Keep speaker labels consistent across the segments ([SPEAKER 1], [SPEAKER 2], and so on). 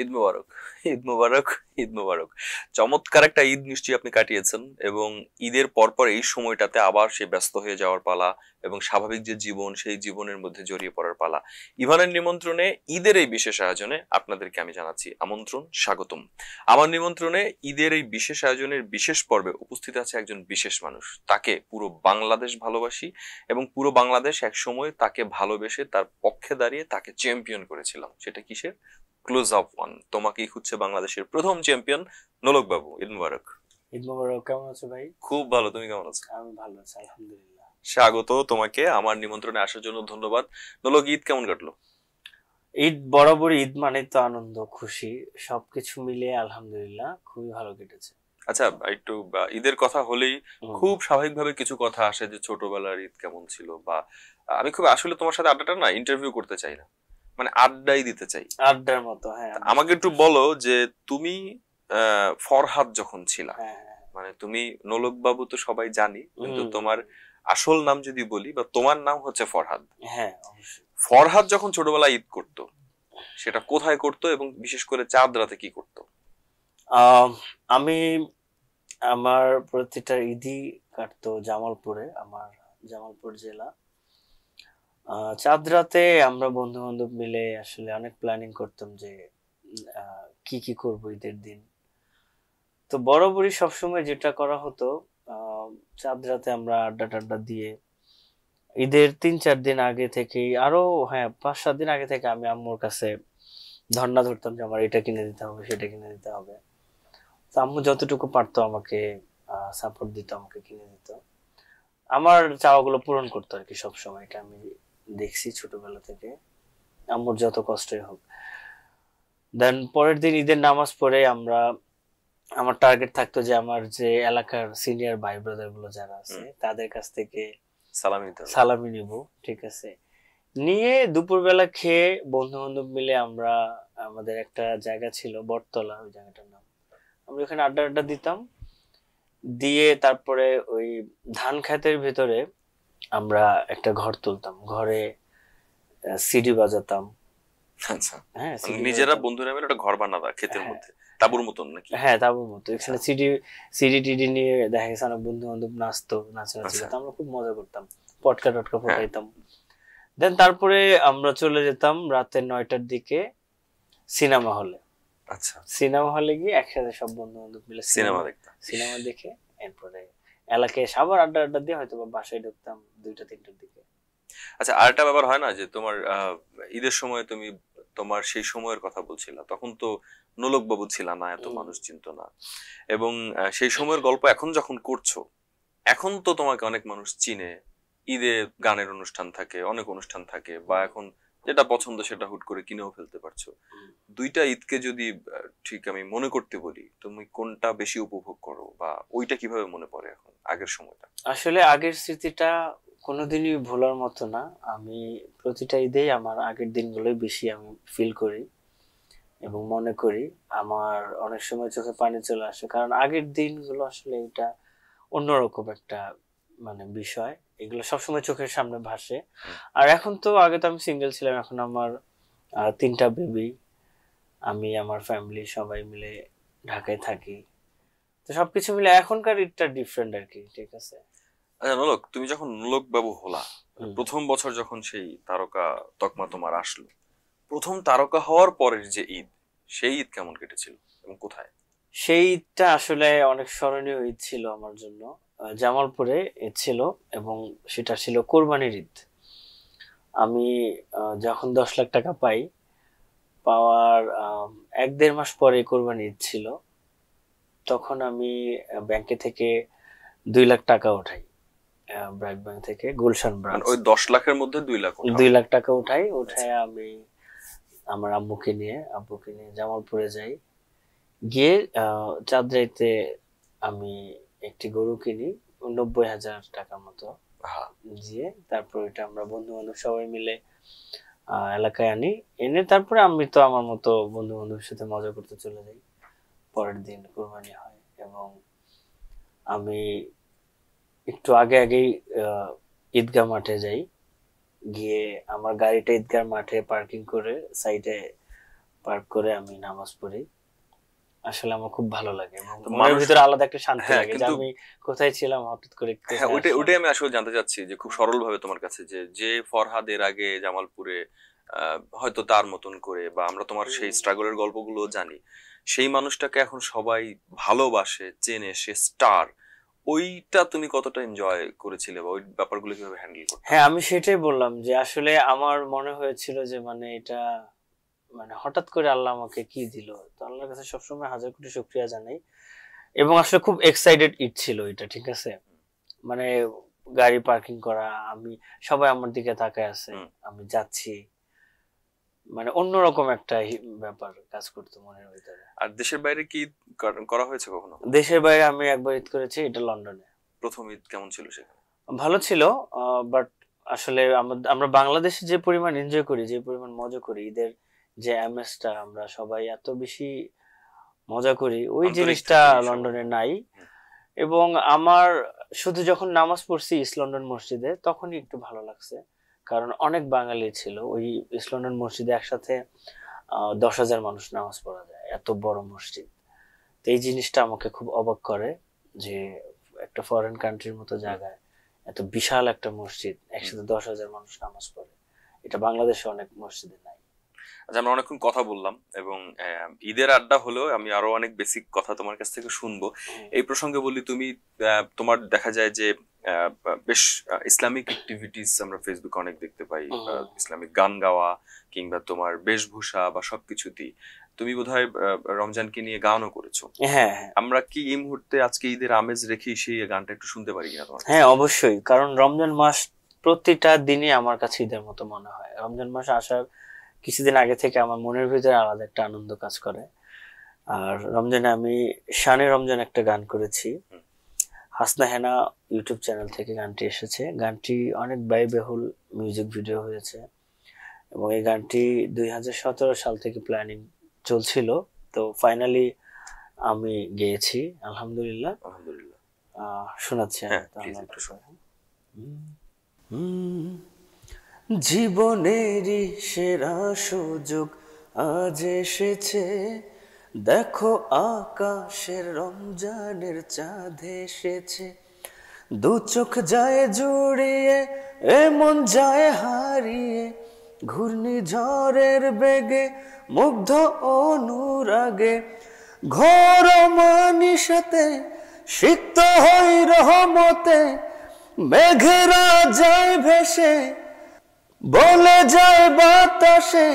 [SPEAKER 1] ঈদ মুবারক, ঈদ মুবারক, ঈদ মুবারক। চমৎকার একটা ঈদ নিশ্চয়ই আপনি কাটিয়েছেন এবং ঈদের পরপর এই সময়টাতে আবার সে ব্যস্ত হয়ে যাওয়ার পালা এবং স্বাভাবিক যে জীবন সেই জীবনের মধ্যে জড়িয়ে পড়ার পালা। ইভানের নিমন্ত্রণে ঈদের এই বিশেষ আয়োজনে আপনাদেরকে আমি জানাচ্ছি আমন্ত্রণ, স্বাগতম। আমার নিমন্ত্রণে ঈদের এই বিশেষ আয়োজনের বিশেষ পর্বে উপস্থিত আছে একজন বিশেষ মানুষ। তাকে পুরো বাংলাদেশ ভালোবাসি এবং পুরো বাংলাদেশ একসময় তাকে ভালোবেসে তার পক্ষে দাঁড়িয়ে তাকে চ্যাম্পিয়ন করেছিলাম। সেটা কিসের? Close up one. তোমাকেই হচ্ছে বাংলাদেশের প্রথম চ্যাম্পিয়ন নোলক বাবু। ঈদ মুবারক।
[SPEAKER 2] ঈদ মোবারক। কেমন আছো ভাই?
[SPEAKER 1] খুব ভালো, তুমি কেমন আছো?
[SPEAKER 2] আমি ভালো আছি আলহামদুলিল্লাহ।
[SPEAKER 1] স্বাগত তোমাকে, আমার নিমন্ত্রণে আসার জন্য ধন্যবাদ। নোলক, ঈদ কেমন কাটলো?
[SPEAKER 2] ঈদ বরাবর ঈদ মানে তো আনন্দ খুশি সবকিছু মিলিয়ে আলহামদুলিল্লাহ খুবই ভালো কেটেছে।
[SPEAKER 1] আচ্ছা, একটু ঈদের কথা হলেই
[SPEAKER 2] হুম।
[SPEAKER 1] খুব স্বাভাবিকভাবে কিছু কথা আসে যে ছোটবেলার ঈদ কেমন ছিল, বা আমি খুব আসলে তোমার সাথে আড্ডাটা না ইন্টারভিউ করতে চাই না, মানে আড্ডাই দিতে চাই।
[SPEAKER 2] আড্ডার মতো, হ্যাঁ।
[SPEAKER 1] আমাকে একটু বলো যে তুমি ফরহাদ যখন ছিলা,
[SPEAKER 2] হ্যাঁ হ্যাঁ।
[SPEAKER 1] মানে তুমি নোলক বাবু তো সবাই জানি, কিন্তু
[SPEAKER 2] হুম,
[SPEAKER 1] তোমার আসল নাম যদি বলি, বা তোমার নাম হচ্ছে ফরহাদ।
[SPEAKER 2] হ্যাঁ অবশ্যই।
[SPEAKER 1] ফরহাদ যখন ছোটবেলায় ঈদ করতো, সেটা কোথায় করতো এবং বিশেষ করে চাঁদ রাতে কি করতো?
[SPEAKER 2] আম, আমি আমার প্রতিটা ঈদই কাটতো জামালপুরে, আমার জামালপুর জেলা। চাঁদ রাতে আমরা বন্ধু বান্ধব মিলে আসলে অনেক প্ল্যানিং করতাম যে কি কি করবো ঈদের দিন। তো বরাবরই সবসময় যেটা করা হতো, আহ চাঁদ রাতে আমরা আড্ডা টাড্ডা দিয়ে ঈদের 3-4 দিন আগে থেকেই, আরো হ্যাঁ 5-7 দিন আগে থেকে আমি আম্মুর কাছে ধর্ণা ধরতাম যে আমার এটা কিনে দিতে হবে সেটা কিনে দিতে হবে। তো আম্মু যতটুকু পারতো আমাকে সাপোর্ট দিত, আমাকে কিনে দিত, আমার চাওয়াগুলো পূরণ করতো আর কি। সবসময় এটা আমি দেখছি ছোটবেলা থেকে, আম্মুর যত কষ্টই হোক। দেন পরের দিন ঈদের নামাজ পড়ে আমরা, আমার টার্গেট থাকতো যে আমার যে এলাকার সিনিয়র ভাই ব্রাদার গুলো যারা আছে তাদের কাছ থেকে
[SPEAKER 1] সালামি দিতে হবে।
[SPEAKER 2] সালামি নিব, ঠিক আছে। নিয়ে দুপুরবেলা খেয়ে বন্ধু বান্ধব মিলে আমরা, আমাদের একটা জায়গা ছিল বটতলা, ওই জায়গাটার নাম, আমরা ওখানে আড্ডা আড্ডা দিতাম। দিয়ে তারপরে ওই ধান ক্ষেতের ভিতরে আমরা একটা ঘর তুলতাম, ঘরে সিডি বাজাতাম।
[SPEAKER 1] আচ্ছা,
[SPEAKER 2] হ্যাঁ
[SPEAKER 1] মানে
[SPEAKER 2] সিডি
[SPEAKER 1] নিজেরা
[SPEAKER 2] বাজাতাম।
[SPEAKER 1] বন্ধুরা মিলে একটা ঘর বানাবা ক্ষেতের
[SPEAKER 2] হ্যাঁ
[SPEAKER 1] মধ্যে, তাঁবুর মতন নাকি?
[SPEAKER 2] হ্যাঁ তাবুর মতো
[SPEAKER 1] আচ্ছা
[SPEAKER 2] এখানে সিডি, সিডি টিডি নিয়ে দেখা গেছে অনেক বন্ধু বান্ধব নাচতো, নাচানাচি
[SPEAKER 1] আচ্ছা।
[SPEAKER 2] করতাম, আমরা খুব মজা করতাম, পটকা টটকা
[SPEAKER 1] হ্যাঁ।
[SPEAKER 2] ফোটাইতাম। দেন তারপরে আমরা চলে যেতাম রাতে 9টার দিকে সিনেমা হলে।
[SPEAKER 1] আচ্ছা,
[SPEAKER 2] সিনেমা হলে গিয়ে একসাথে সব বন্ধু বান্ধব মিলে
[SPEAKER 1] সিনেমা
[SPEAKER 2] সিনেমা,
[SPEAKER 1] দেখতাম। ইস!
[SPEAKER 2] সিনেমা দেখে এরপরে এলাকায় এসে আবার আড্ডা আড্ডা দিয়ে হয়তো বা বাসায় ঢুকতাম 2টা 3টার দিকে।
[SPEAKER 1] আচ্ছা, আরেকটা ব্যাপার হয় না যে তোমার ঈদের সময় তুমি তোমার সেই সময়ের কথা বলছিলা, তখন তো নোলক বাবু ছিলা না, এত
[SPEAKER 2] হুম,
[SPEAKER 1] মানুষ চিনতো না। এবং সেই সময়ের গল্প এখন যখন করছো, এখন তো তোমাকে অনেক মানুষ চিনে। ঈদে গানের অনুষ্ঠান থাকে, অনেক অনুষ্ঠান থাকে, বা
[SPEAKER 2] হুম,
[SPEAKER 1] এখন যেটা পছন্দ সেটা হুট করে কিনেও ফেলতে পারছো।
[SPEAKER 2] হুম।
[SPEAKER 1] দুইটা ঈদকে যদি ঠিক আমি মনে করতে বলি, তুমি কোনটা বেশি উপভোগ করো, বা ওইটা কিভাবে মনে পড়ে এখন আগের সময়টা?
[SPEAKER 2] আসলে আগের স্মৃতিটা কোনোদিনই ভোলার মতো না। আমি প্রতিটা ঈদেই আমার আগের দিনগুলোই বেশি আমি ফিল করি এবং মনে করি। আমার অনেক সময় চোখে পানি চলে আসে, কারণ আগের দিনগুলো আসলে এটা অন্যরকম একটা মানে বিষয়, এগুলো সবসময় চোখের সামনে ভাসে।
[SPEAKER 1] হুম।
[SPEAKER 2] আর এখন তো, আগে তো আমি সিঙ্গেল ছিলাম, এখন আমার 3টা বেবি, আমি আমার ফ্যামিলি সবাই মিলে ঢাকায় থাকি। তো সবকিছু মিলে এখনকার ঈদটা ডিফারেন্ট আর কি, ঠিক আছে।
[SPEAKER 1] আচ্ছা নোলক, তুমি যখন নোলক বাবু হলা, মানে
[SPEAKER 2] হুম।
[SPEAKER 1] প্রথম বছর যখন সেই তারকা তকমা তোমার আসলো, প্রথম তারকা হওয়ার পরের যে ঈদ, সেই ঈদ কেমন কেটেছিল এবং কোথায়?
[SPEAKER 2] সেই ঈদটা আসলে অনেক স্মরণীয় ঈদ ছিল আমার জন্য। জামালপুরে ঈদ ছিল এবং সেটা ছিল কোরবানির ঈদ। আমি যখন 10 লাখ টাকা পাই, পাওয়ার 1-1.5 মাস পরে কোরবানি ঈদ ছিল, তখন আমি ব্যাংকে থেকে 2 লাখ টাকা উঠাই, ব্র্যাক ব্যাংক থেকে গুলশান
[SPEAKER 1] মানে
[SPEAKER 2] ব্রাঞ্চ।
[SPEAKER 1] ওই 10 লাখের মধ্যে 2 লাখ উঠাও?
[SPEAKER 2] 2 লাখ টাকা উঠাই,
[SPEAKER 1] আচ্ছা।
[SPEAKER 2] উঠায় আমি আমার আব্বুকে নিয়ে জামালপুরে যাই। গিয়ে চাঁদ রাইতে আমি একটি গরু কিনি 90,000 টাকার মতো
[SPEAKER 1] হ্যাঁ।
[SPEAKER 2] দিয়ে। তারপর এটা আমরা বন্ধু বান্ধব সবাই মিলে এলাকায় আনি, এনে তারপরে আমি তো আমার মতো বন্ধু বান্ধবের সাথে মজা করতে চলে যাই। পরের দিন কোরবানি হয় এবং আমি একটু আগে আগেই আহ, ঈদগাহ মাঠে যাই। গিয়ে আমার গাড়িটা ঈদগাহ মাঠে পার্কিং করে সাইডে পার্ক করে আমি নামাজ পড়ি। আসলে আমার খুব ভালো লাগে এবং
[SPEAKER 1] তো
[SPEAKER 2] মনের
[SPEAKER 1] মানুষ
[SPEAKER 2] ভিতরে আলাদা একটা শান্তি
[SPEAKER 1] হ্যাঁ
[SPEAKER 2] লাগে যে
[SPEAKER 1] কিন্তু
[SPEAKER 2] আমি কোথায় ছিলাম হঠাৎ করে
[SPEAKER 1] হ্যাঁ
[SPEAKER 2] কোথায়
[SPEAKER 1] ওইটাই
[SPEAKER 2] আসলাম।
[SPEAKER 1] ওইটাই আমি আসলে জানতে চাচ্ছি যে খুব সরল ভাবে তোমার কাছে যে যে ফরহাদ এর আগে জামালপুরে হয়তো তার মতন করে বা আমরা তোমার সেই স্ট্রাগলের গল্পগুলো জানি, সেই মানুষটাকে এখন সবাই ভালোবাসে, চেনে, সে স্টার, ওইটা তুমি কতটা এনজয় করেছিলে বা ওই ব্যাপারগুলো কিভাবে হ্যান্ডেল করতে?
[SPEAKER 2] হ্যাঁ, আমি সেটাই বললাম যে আসলে আমার মনে হয়েছিল যে মানে এটা মানে হঠাৎ করে আল্লাহ আমাকে কি দিল। তো আল্লাহর কাছে সবসময় হাজার কোটি শুকরিয়া জানাই এবং আসলে খুব এক্সাইটেড ঈদ ছিল এটা, ঠিক আছে? মানে গাড়ি পার্কিং করা, আমি সবাই আমার দিকে তাকায় আছে, আমি যাচ্ছি, মানে অন্যরকম একটা ব্যাপার কাজ করতো মনের ভিতরে।
[SPEAKER 1] আর দেশের বাইরে কি করা হয়েছে কখনো?
[SPEAKER 2] দেশের বাইরে আমি একবার ঈদ করেছি, এটা লন্ডনে।
[SPEAKER 1] প্রথম ঈদ কেমন ছিল সেখানে?
[SPEAKER 2] ভালো ছিল, বাট আসলে আমরা বাংলাদেশে যে পরিমাণ এনজয় করি, যে পরিমাণ মজা করি, ঈদের যে আমেজটা আমরা সবাই এত বেশি মজা করি, ওই
[SPEAKER 1] আন্তরিক
[SPEAKER 2] জিনিসটা
[SPEAKER 1] থাকি সবাই।
[SPEAKER 2] লন্ডনে নাই। এবং আমার শুধু যখন নামাজ পড়ছি ইস্ট লন্ডন মসজিদে তখনই একটু ভালো লাগছে, কারণ অনেক বাঙালি ছিল ওই ইস্ট লন্ডন মসজিদে, একসাথে 10,000 মানুষ নামাজ পড়া যায়, এত বড় মসজিদ। তো এই জিনিসটা আমাকে খুব অবাক করে যে একটা ফরেন কান্ট্রির মতো জায়গায় এত বিশাল একটা মসজিদ, একসাথে 10,000 মানুষ নামাজ পড়ে, এটা বাংলাদেশে অনেক মসজিদে নাই।
[SPEAKER 1] আচ্ছা, আমরা অনেকক্ষণ কথা বললাম এবং ঈদের আড্ডা হলো, আমি আরো অনেক বেসিক কথা তোমার কাছ থেকে শুনবো। এই প্রসঙ্গে বলি, তুমি তোমার দেখা যায় যে বেশ ইসলামিক অ্যাক্টিভিটিস আমরা ফেসবুকে অনেক দেখতে পাই, ইসলামিক গান গাওয়া কিংবা তোমার বেশভূষা বা সবকিছুতেই তুমি বোধহয় রমজানকে নিয়ে গানও করেছো।
[SPEAKER 2] হ্যাঁ,
[SPEAKER 1] আমরা কি এই মুহূর্তে আজকে ঈদের আমেজ রেখে সেই গানটা একটু শুনতে পারি কিনা তোমার?
[SPEAKER 2] হ্যাঁ অবশ্যই, কারণ রমজান মাস প্রতিটা দিনই আমার কাছে ঈদের মতো মনে হয়। রমজান মাস আসার কিছুদিন আগে থেকে আমার মনের ভিতরে আলাদা একটা আনন্দ কাজ করে। আর রমজানে আমি শানে রমজান একটা গান করেছি, হাসনা হেনা ইউটিউব চ্যানেল থেকে গানটি এসেছে। গানটি অনেক ব্যয়বহুল মিউজিক ভিডিও হয়েছে এবং এই গানটি 2017 সাল থেকে প্ল্যানিং চলছিল, তো ফাইনালি আমি গেয়েছি, আলহামদুলিল্লাহ।
[SPEAKER 1] আলহামদুলিল্লাহ।
[SPEAKER 2] শোনাচ্ছি
[SPEAKER 1] হ্যাঁ,
[SPEAKER 2] আমি
[SPEAKER 1] please
[SPEAKER 2] তাহলে।
[SPEAKER 1] একটু শোনাও।
[SPEAKER 2] জীবনেরই সেরা সুযোগ আজ এসেছে, দেখো আকাশের রমজানের চাঁদ এসেছে, দু চোখ যায় জুড়িয়ে এমন যায় হারিয়ে, ঘূর্ণিঝড়ের বেগে মুগ্ধ অনুরাগে, ঘোর মানিসাতে সিক্ত হই রহমতে, মেঘেরা যায় ভেসে বলে যায় বাতাসে,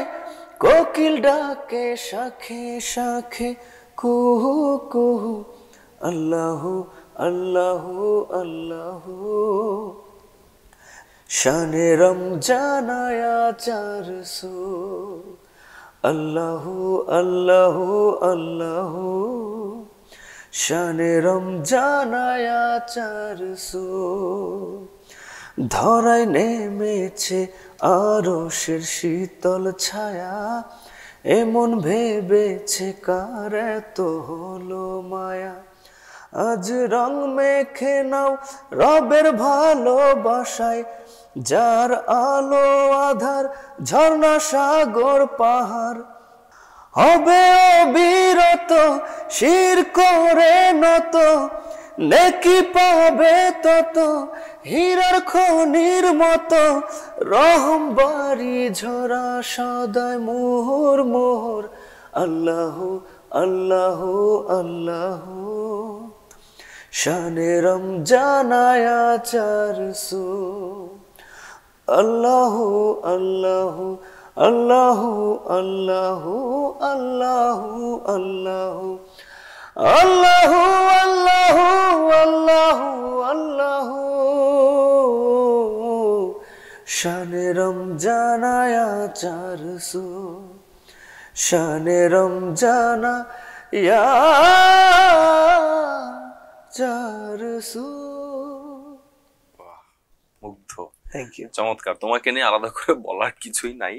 [SPEAKER 2] কোকিল ডাকে শাখে শাখে কুহু কুহু, আল্লাহু আল্লাহু আল্লাহু, শানে রমজান আয়া চারসু, আল্লাহু আল্লাহু আল্লাহু, শানে রমজান আয়া চারসু, ধরায় নেমেছে আরশের শীতল ছায়া, এমন ভেবেছে কার এত হলো মায়া, আজ রং মেখে নাও রবের ভালোবাসায়, যার আলো আধার ঝর্ণা সাগর পাহাড়, হবে অবিরত শির করে নত, নেকি পাবে তত হীরার খনির মতো, রহম বাড়ি ঝরা সদায় মোহর মোহর, আল্লাহু আল্লাহু আল্লাহু, শানে রমজান আয়া চারসু, আল্লাহু আল্লাহু আল্লাহু আল্লাহু আল্লাহু আল্লাহু, আল্লাহু আল্লাহু আল্লাহু আল্লাহু, শানে রমজান আয়া চারসু, শানে রমজান আয়া চারসু।
[SPEAKER 1] মুগ্ধ।
[SPEAKER 2] Thank you.
[SPEAKER 1] চমৎকার, তোমাকে নিয়ে আলাদা করে বলার কিছুই নাই।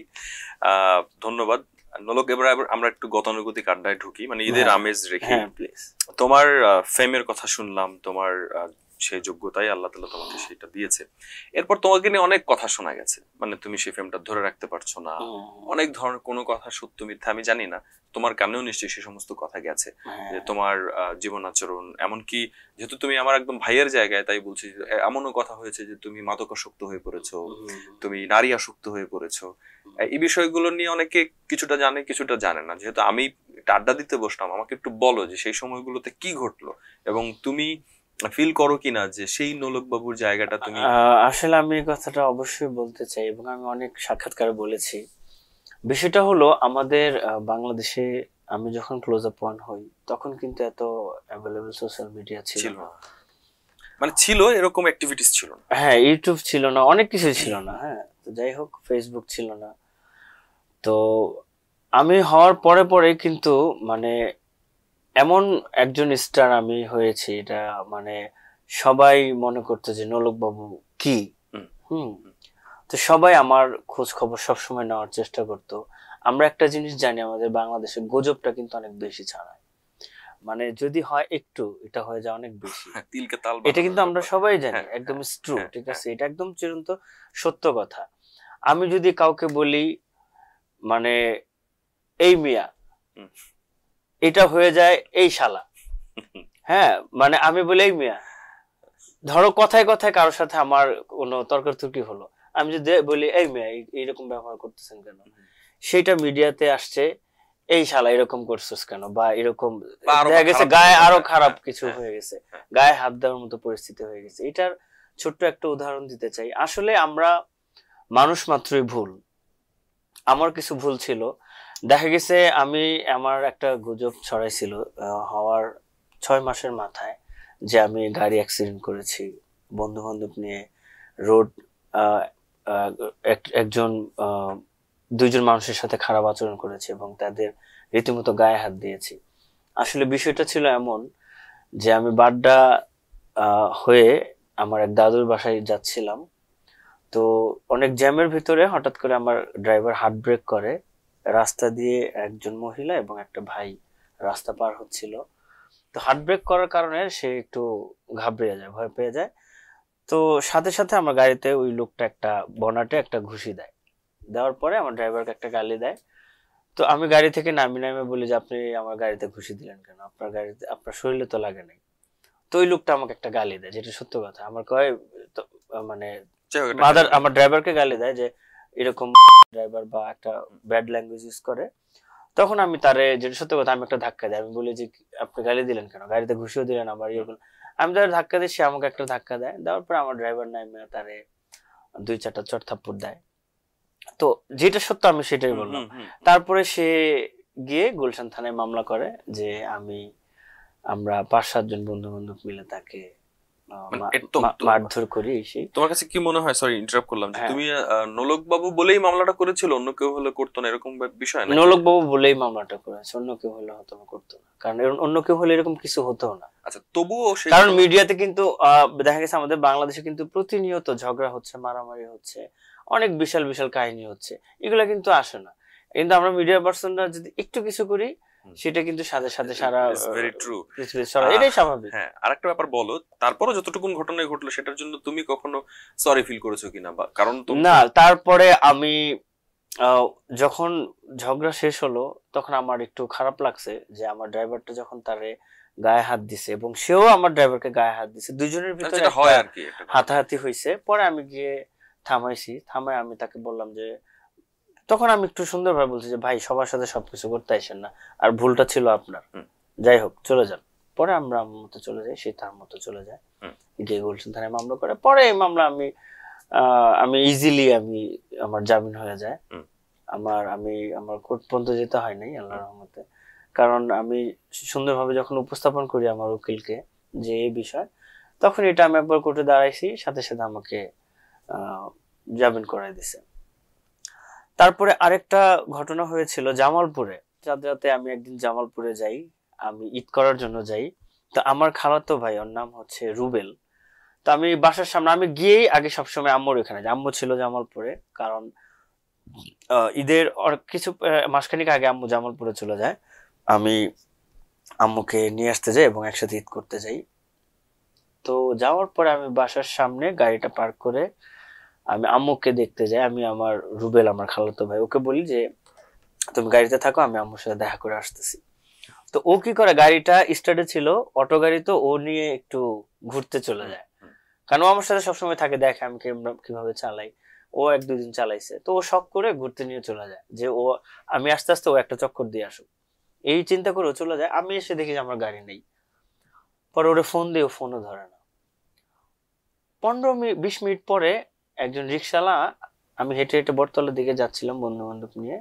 [SPEAKER 1] ধন্যবাদ নোলক। এবার আমরা একটু গতানুগতিক আড্ডায় ঢুকি, মানে ঈদের আমেজ রেখে।
[SPEAKER 2] হ্যাঁ প্লিজ।
[SPEAKER 1] তোমার ফেমের কথা শুনলাম, তোমার সেই যোগ্যতাই আল্লাহ তাআলা তোমাকে সেটা দিয়েছে। এরপর তোমাকে নিয়ে অনেক কথা শোনা গেছে, মানে তুমি সেই ফেমটা ধরে রাখতে পারছো না, অনেক ধরনের কোনো কথা সত্য মিথ্যা আমি জানি না, তোমার কানেও নিশ্চয়ই সে সমস্ত কথা গেছে যে তোমার জীবন আচরণ, এমনকি যেহেতু তুমি আমার একদম ভাইয়ের জায়গায় তাই বলছি, এমনও কথা হয়েছে যে তুমি মাদকাসক্ত হয়ে পড়েছো, তুমি নারী আসক্ত হয়ে পড়েছো। এই বিষয়গুলো নিয়ে অনেকে কিছুটা জানে কিছুটা জানে না। যেহেতু আমি একটা আড্ডা দিতে বসলাম, আমাকে একটু বলো যে সেই সময়গুলোতে কি ঘটলো এবং তুমি ফিল করো কিনা যে সেই নোলক বাবুর জায়গাটা তুমি।
[SPEAKER 2] আসলে আমি এই কথাটা অবশ্যই বলতে চাই এবং আমি অনেক সাক্ষাৎকারে বলেছি। বিষয়টা হলো আমাদের বাংলাদেশে আমি যখন ক্লোজ আপ ওয়ান হই তখন কিন্তু এত অ্যাভেলেবল সোশ্যাল মিডিয়া ছিল না,
[SPEAKER 1] মানে ছিল এরকম অ্যাক্টিভিটিস ছিল না।
[SPEAKER 2] হ্যাঁ, ইউটিউব ছিল না, অনেক কিছু ছিল না। হ্যাঁ, তো যাই হোক, ফেসবুক ছিল না। তো আমি হওয়ার পরে পরে কিন্তু মানে এমন একজন স্টার আমি হয়েছি, এটা মানে সবাই মনে করতো যে নোলক বাবু কি। হুম। তো সবাই আমার খোঁজ খবর সবসময় নেওয়ার চেষ্টা করতো। আমরা একটা জিনিস জানি, আমাদের বাংলাদেশে গুজবটা কিন্তু অনেক বেশি ছড়ায়, মানে যদি হয় একটু, এটা হয়ে যায় অনেক বেশি।
[SPEAKER 1] তিলকে তাল
[SPEAKER 2] এটা কিন্তু আমরা সবাই জানি, একদম ট্রু, ঠিক আছে, এটা একদম চিরন্ত সত্য কথা। আমি যদি কাউকে বলি মানে এই মিয়া, এটা হয়ে যায় এই শালা। হ্যাঁ, মানে আমি বলি এই মিয়া, ধরো কথায় কথায় কারোর সাথে আমার কোনো তর্কাতর্কি হলো, আমি যদি বলি এই মিয়া এইরকম ব্যবহার করতেছেন কেন, সেটা মিডিয়াতে আসছে এই শালা এরকম করছিস কেন, বা এরকম দেখা গেছে গায়ে আরো খারাপ কিছু হয়ে গেছে, গায়ে হাত দেওয়ার মতো পরিস্থিতি হয়ে গেছে। এটার ছোট্ট একটা উদাহরণ দিতে চাই। আসলে আমরা মানুষ মাত্রই ভুল, আমার কিছু ভুল ছিল। দেখা গেছে আমি, আমার একটা গুজব ছড়াইছিল হওয়ার 6 মাসের মাথায়, যে আমি গাড়ি অ্যাক্সিডেন্ট করেছি বন্ধু বান্ধব নিয়ে, রোড একজন দুইজন মানুষের সাথে খারাপ আচরণ করেছি এবং তাদের রীতিমতো গায়ে হাত দিয়েছি। আসলে বিষয়টা ছিল এমন যে আমি বাড্ডা হয়ে আমার এক দাদুর বাসায় যাচ্ছিলাম। তো অনেক জ্যামের ভিতরে হঠাৎ করে আমার ড্রাইভার হার্ট ব্রেক করে, রাস্তা দিয়ে একজন মহিলা এবং একটা ভাই রাস্তা পার হচ্ছিল। তো হার্ট ব্রেক করার কারণে সে একটু ঘাবড়ে যায়, ভয় পেয়ে যায়। তো সাথে সাথে আমার গাড়িতে ওই লোকটা একটা বনাটে একটা ঘুষি দেয়, দেওয়ার পরে আমার ড্রাইভারকে একটা গালি দেয়। তো আমি গাড়ি থেকে নামি বলি যে আপনি আমার গাড়িতে ঘুষি দিলেন কেন, আপনার গাড়িতে আপনার শরীরে তো লাগে নাই। তো ওই লোকটা আমাকে একটা গালি দেয়, যেটা সত্য কথা। আমার কয় মানে মাদার, আমার ড্রাইভারকে গালি দেয় যে এরকম ড্রাইভার বা একটা ব্যাড ল্যাঙ্গুয়েজ ইউজ করে। তখন আমি তারে, যেটা সত্য কথা, আমি একটা ধাক্কা দিই। আমি বলি যে আপনি গালি দিলেন কেন, গাড়িতে ঘুষিও দিলেন আবার ইয়ে করলেন। আমি তার ধাক্কা দিই, সে আমাকে একটা ধাক্কা দেয়, দেওয়ার পরে আমার ড্রাইভার নামে তারে 2-4টা চড় থাপ্পড় দেয়। তো যেটা সত্য আমি সেটাই বললাম। তারপরে সে গিয়ে গুলশান থানায় মামলা করে যে আমরা 5-7 জন বন্ধু বান্ধব মিলে তাকে মারধর করি।
[SPEAKER 1] তোমার কাছে কি মনে হয়, সরি ইন্টারাপ্ট করলাম, যে তুমি নোলক বাবু বলেই মামলাটা করেছিল, অন্য কেউ হলে করতো না এরকম বিষয় না?
[SPEAKER 2] নোলক বাবু বলেই মামলাটা করেছে, অন্য কেউ হলে হয়তো করতো না, কারণ অন্য কেউ হলে এরকম কিছু হতো না।
[SPEAKER 1] আচ্ছা, তবুও
[SPEAKER 2] কারণ মিডিয়াতে কিন্তু দেখা গেছে আমাদের বাংলাদেশে কিন্তু প্রতিনিয়ত ঝগড়া হচ্ছে, মারামারি হচ্ছে, অনেক বিশাল বিশাল কাহিনী হচ্ছে, এগুলা কিন্তু আসে না। কিন্তু আমরা মিডিয়া পার্সনরা যদি একটু কিছু করি, সেটা কিন্তু সাথে সাথে সারা এটাই স্বাভাবিক।
[SPEAKER 1] হ্যাঁ, আরেকটা ব্যাপার বলো, তারপরে যতটুকুন ঘটনা ঘটলো সেটার জন্য তুমি কখনো সরি ফিল করেছো কিনা? বা কারণ
[SPEAKER 2] না, তারপরে আমি যখন ঝগড়া শেষ হলো তখন আমার একটু খারাপ লাগছে যে আমার ড্রাইভারটা যখন তারে গায়ে হাত দিছে এবং সেও আমার ড্রাইভারকে গায়ে হাত দিছে, দুইজনের ভিতরে হাতাহাতি হয়েছে। পরে আমি গিয়ে থামাইছি, থামায় আমি তাকে বললাম যে, তখন আমি একটু সুন্দরভাবে বলছি যে ভাই, সবার সাথে সবকিছু করতে আসেন না, আর ভুলটা ছিল আপনার, যাই হোক চলে যান। পরে আমরা আমার মতো চলে যাই, সে তার মতো চলে যায়, গিয়ে গুলশান থানায় মামলা করে। পরে এই মামলা আমি ইজিলি আমার জামিন হয়ে যায়। আমার কোর্ট পর্যন্ত যেতে হয় নাই আল্লাহর রহমতে, কারণ আমি সুন্দরভাবে যখন উপস্থাপন করি আমার উকিলকে যে এই বিষয়, তখন এটা আমি একবার কোর্টে দাঁড়াইছি, সাথে সাথে আমাকে জামিন করাই দিছে। তারপরে আরেকটা ঘটনা হয়েছিল জামালপুরে। চাঁদ রাতে আমি একদিন জামালপুরে যাই, আমি ঈদ করার জন্য যাই। তো আমার খালাতো ভাই, ওর নাম হচ্ছে রুবেল। তো আমি বাসার সামনে আমি গিয়েই আগে সবসময় আম্মুর এখানে যাই, আম্মু ছিল জামালপুরে, কারণ ঈদের কিছু মাসখানিক আগে আম্মু জামালপুরে চলে যায়, আমি আম্মুকে নিয়ে আসতে যাই এবং একসাথে ঈদ করতে যাই। তো যাওয়ার পরে আমি বাসার সামনে গাড়িটা পার্ক করে আমি আম্মুকে দেখতে যাই। আমি আমার রুবেল, আমার খালাতো ভাই, ওকে বলি যে তুমি গাড়িতে থাকো, আমি আম্মুর সাথে দেখা করে আসতেছি। তো ও কি করে, গাড়িটা স্টার্টে ছিল, অটো গাড়ি, তো ও নিয়ে একটু ঘুরতে চলে যায়। কারণ ও আমার সাথে সবসময় থাকে, দেখে আমি কিভাবে চালাই। ও 1-2 দিন চালাইছে, তো ও শখ করে ঘুরতে নিয়ে চলে যায় যে ও আমি আস্তে আস্তে ও একটা চক্কর দিয়ে আসুক, এই চিন্তা করে ও চলে যায়। আমি এসে দেখি যে আমার গাড়ি নেই। পরে ওরে ফোন দিয়ে, ও ফোনও ধরে না। 15-20 মিনিট পরে একজন রিক্সাওয়ালা, আমি হেঁটে হেঁটে বটতলার দিকে যাচ্ছিলাম বন্ধু বান্ধব নিয়ে,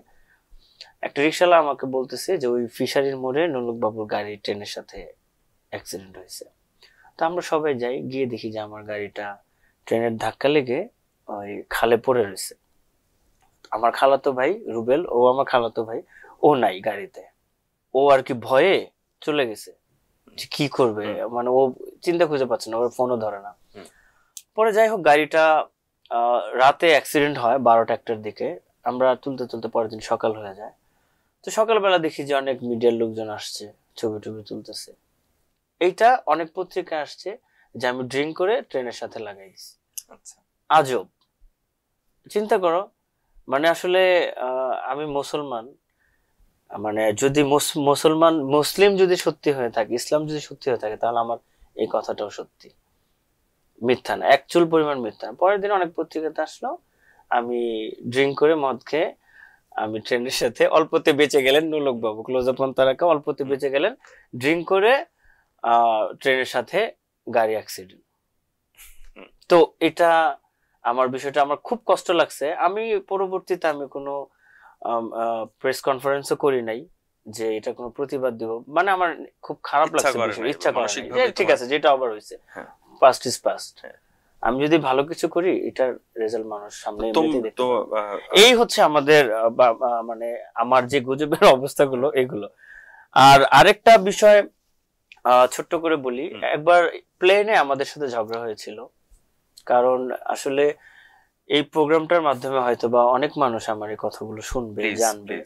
[SPEAKER 2] একটা রিক্সাওয়ালা আমাকে বলতেছে যে ওই ফিশারির মোড়ে নোলক বাবুর গাড়ি ট্রেনের সাথে অ্যাক্সিডেন্ট হয়েছে। তো আমরা সবাই যাই, গিয়ে দেখি যে আমার গাড়িটা ট্রেনের ধাক্কা লেগে ওই খালে পড়ে রয়েছে। আমার খালাতো ভাই রুবেল, ও আমার খালাতো ভাই, ও নাই গাড়িতে। ও আর কি ভয়ে চলে গেছে, যে কি করবে, মানে ও চিন্তা খুঁজে পাচ্ছে না, ওর ফোনও ধরে না। পরে যাই হোক, গাড়িটা রাতে অ্যাক্সিডেন্ট হয় 12টা-1টার দিকে। আমরা তুলতে তুলতে পরের দিন সকাল হয়ে যায়। তো সকালবেলা দেখি যে অনেক মিডিয়ার লোকজন আসছে, ছবি টবি তুলতেছে। এইটা অনেক পত্রিকায় আসছে যে আমি ড্রিঙ্ক করে ট্রেনের সাথে লাগাই দিছি।
[SPEAKER 1] আচ্ছা,
[SPEAKER 2] আজব, চিন্তা করো। মানে আসলে আমি মুসলমান, মানে যদি মুসলিম যদি সত্যি হয়ে থাকে, ইসলাম যদি সত্যি হয়ে থাকে, তাহলে আমার এই কথাটাও সত্যি, মিথ্যা না, এক চুল পরিমাণ মিথ্যা না। পরের দিন অনেক পত্রিকাতে আসলো আমি ড্রিঙ্ক করে মদ খেয়ে আমি ট্রেনের সাথে, অল্পতে বেঁচে গেলেন নোলক বাবু, ক্লোজ আপ তারাকা অল্পতে বেঁচে গেলেন ড্রিঙ্ক করে ট্রেনের সাথে গাড়ি অ্যাক্সিডেন্ট। তো এটা আমার বিষয়টা আমার খুব কষ্ট লাগছে। আমি পরবর্তীতে আমি কোনো প্রেস কনফারেন্সও করি নাই যে এটা কোনো প্রতিবাদ দিব, মানে আমার খুব খারাপ লাগছে, ইচ্ছা করে নাই, ঠিক আছে যেটা আবার হয়েছে, পাস্ট ইজ পাস্ট। আমি যদি ভালো কিছু করি, এটার রেজাল্ট মানুষ সামনে দেখতে পাবে। এই হচ্ছে আমাদের মানে আমার যে গুজবের অবস্থাগুলো এগুলো। আর আরেকটা বিষয় ছোট্ট করে বলি, একবার প্লেনে আমাদের সাথে ঝগড়া হয়েছিল। কারণ আসলে এই প্রোগ্রামটার মাধ্যমে হয়তো বা অনেক মানুষ আমার এই কথাগুলো শুনবে, জানবে।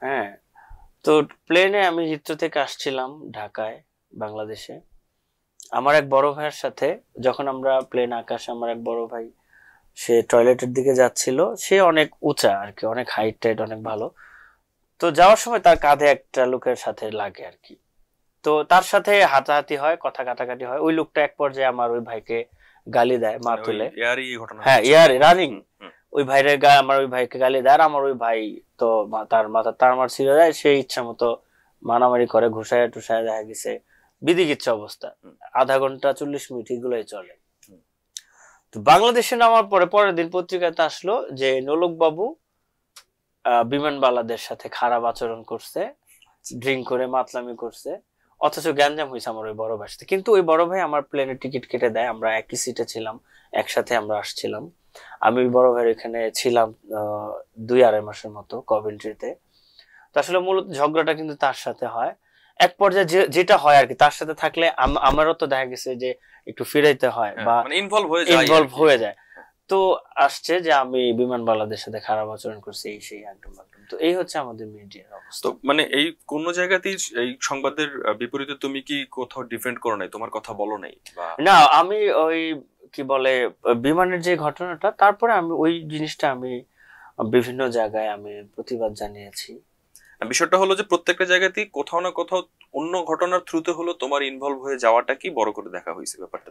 [SPEAKER 2] হ্যাঁ, তো প্লেনে আমি হিথ্রো থেকে আসছিলাম ঢাকায়, বাংলাদেশে। আমার এক বড় ভাইয়ের সাথে যখন আমরা প্লেন আকাশে, আমার এক বড় ভাই, সে টয়লেটের দিকে যাচ্ছিল। সে অনেক উঁচা আর কি, অনেক হাইট টাইট অনেক ভালো। তো যাওয়ার সময় তার কাঁধে একটা লোকের সাথে লাগে আর কি। তো তার সাথে হাতাহাতি হয়, কথা কাটাকাটি হয়। ওই লোকটা এক পর্যায়ে আমার ওই ভাইকে গালি দেয়, মা তুলে। হ্যাঁ, ইয়ারে রানিং ওই ভাইরে আমার ওই ভাইকে গালি দেয়। আর আমার ওই ভাই তো তার তার মার ছিঁড়ে যায়, সে ইচ্ছা মতো মারামারি করে, ঘুষায় টুসায়, দেখা গেছে বিধিকিচ্ছা অবস্থা। আধা ঘন্টা 40 মিনিট এগুলোই চলে। তো বাংলাদেশে নামার পরে পরের দিন পত্রিকাতে আসলো যে নোলক বাবু বিমানবালাদের সাথে খারাপ আচরণ করছে, ড্রিঙ্ক করে মাতলামি করছে। অথচ গ্যাঞ্জাম হয়েছে আমার ওই বড় ভাইয়ের সাথে। কিন্তু ওই বড় ভাই আমার প্লেনের টিকিট কেটে দেয়, আমরা একই সিটে ছিলাম, একসাথে আমরা আসছিলাম। আমি ওই বড় ভাইয়ের এখানে ছিলাম 2-2.5 মাসের মতো কভেন্ট্রিতে। তো আসলে মূলত ঝগড়াটা কিন্তু তার সাথে হয়। এক পর্যায়ে যেটা হয় আর কি, তার সাথে থাকলে আমারও তো দেখা গেছে যে একটু ফিরাইতে হয় বা ইনভলভ হয়ে যায়। তো আসছে যে আমি বিমানবালাদের সাথে খারাপ আচরণ করছি, এই সেই একদম একদম। তো এই হচ্ছে আমাদের মিডিয়ার অবস্থা।
[SPEAKER 1] তো মানে এই কোন জায়গাতেই এই সংবাদের বিপরীতে তুমি কি কোথাও ডিফেন্ড করো নাই, তোমার কথা বলো নাই?
[SPEAKER 2] না, আমি ওই কি বলে বিমানের যে ঘটনাটা, তারপরে আমি ওই জিনিসটা আমি বিভিন্ন জায়গায় আমি প্রতিবাদ জানিয়েছি।
[SPEAKER 1] বিষয়টা হলো যে প্রত্যেকটা জায়গাতেই কোথাও না কোথাও অন্য ঘটনার থ্রুতে হলো তোমার ইনভলভ হয়ে যাওয়াটা কি বড় করে দেখা হয়েছে ব্যাপারটা।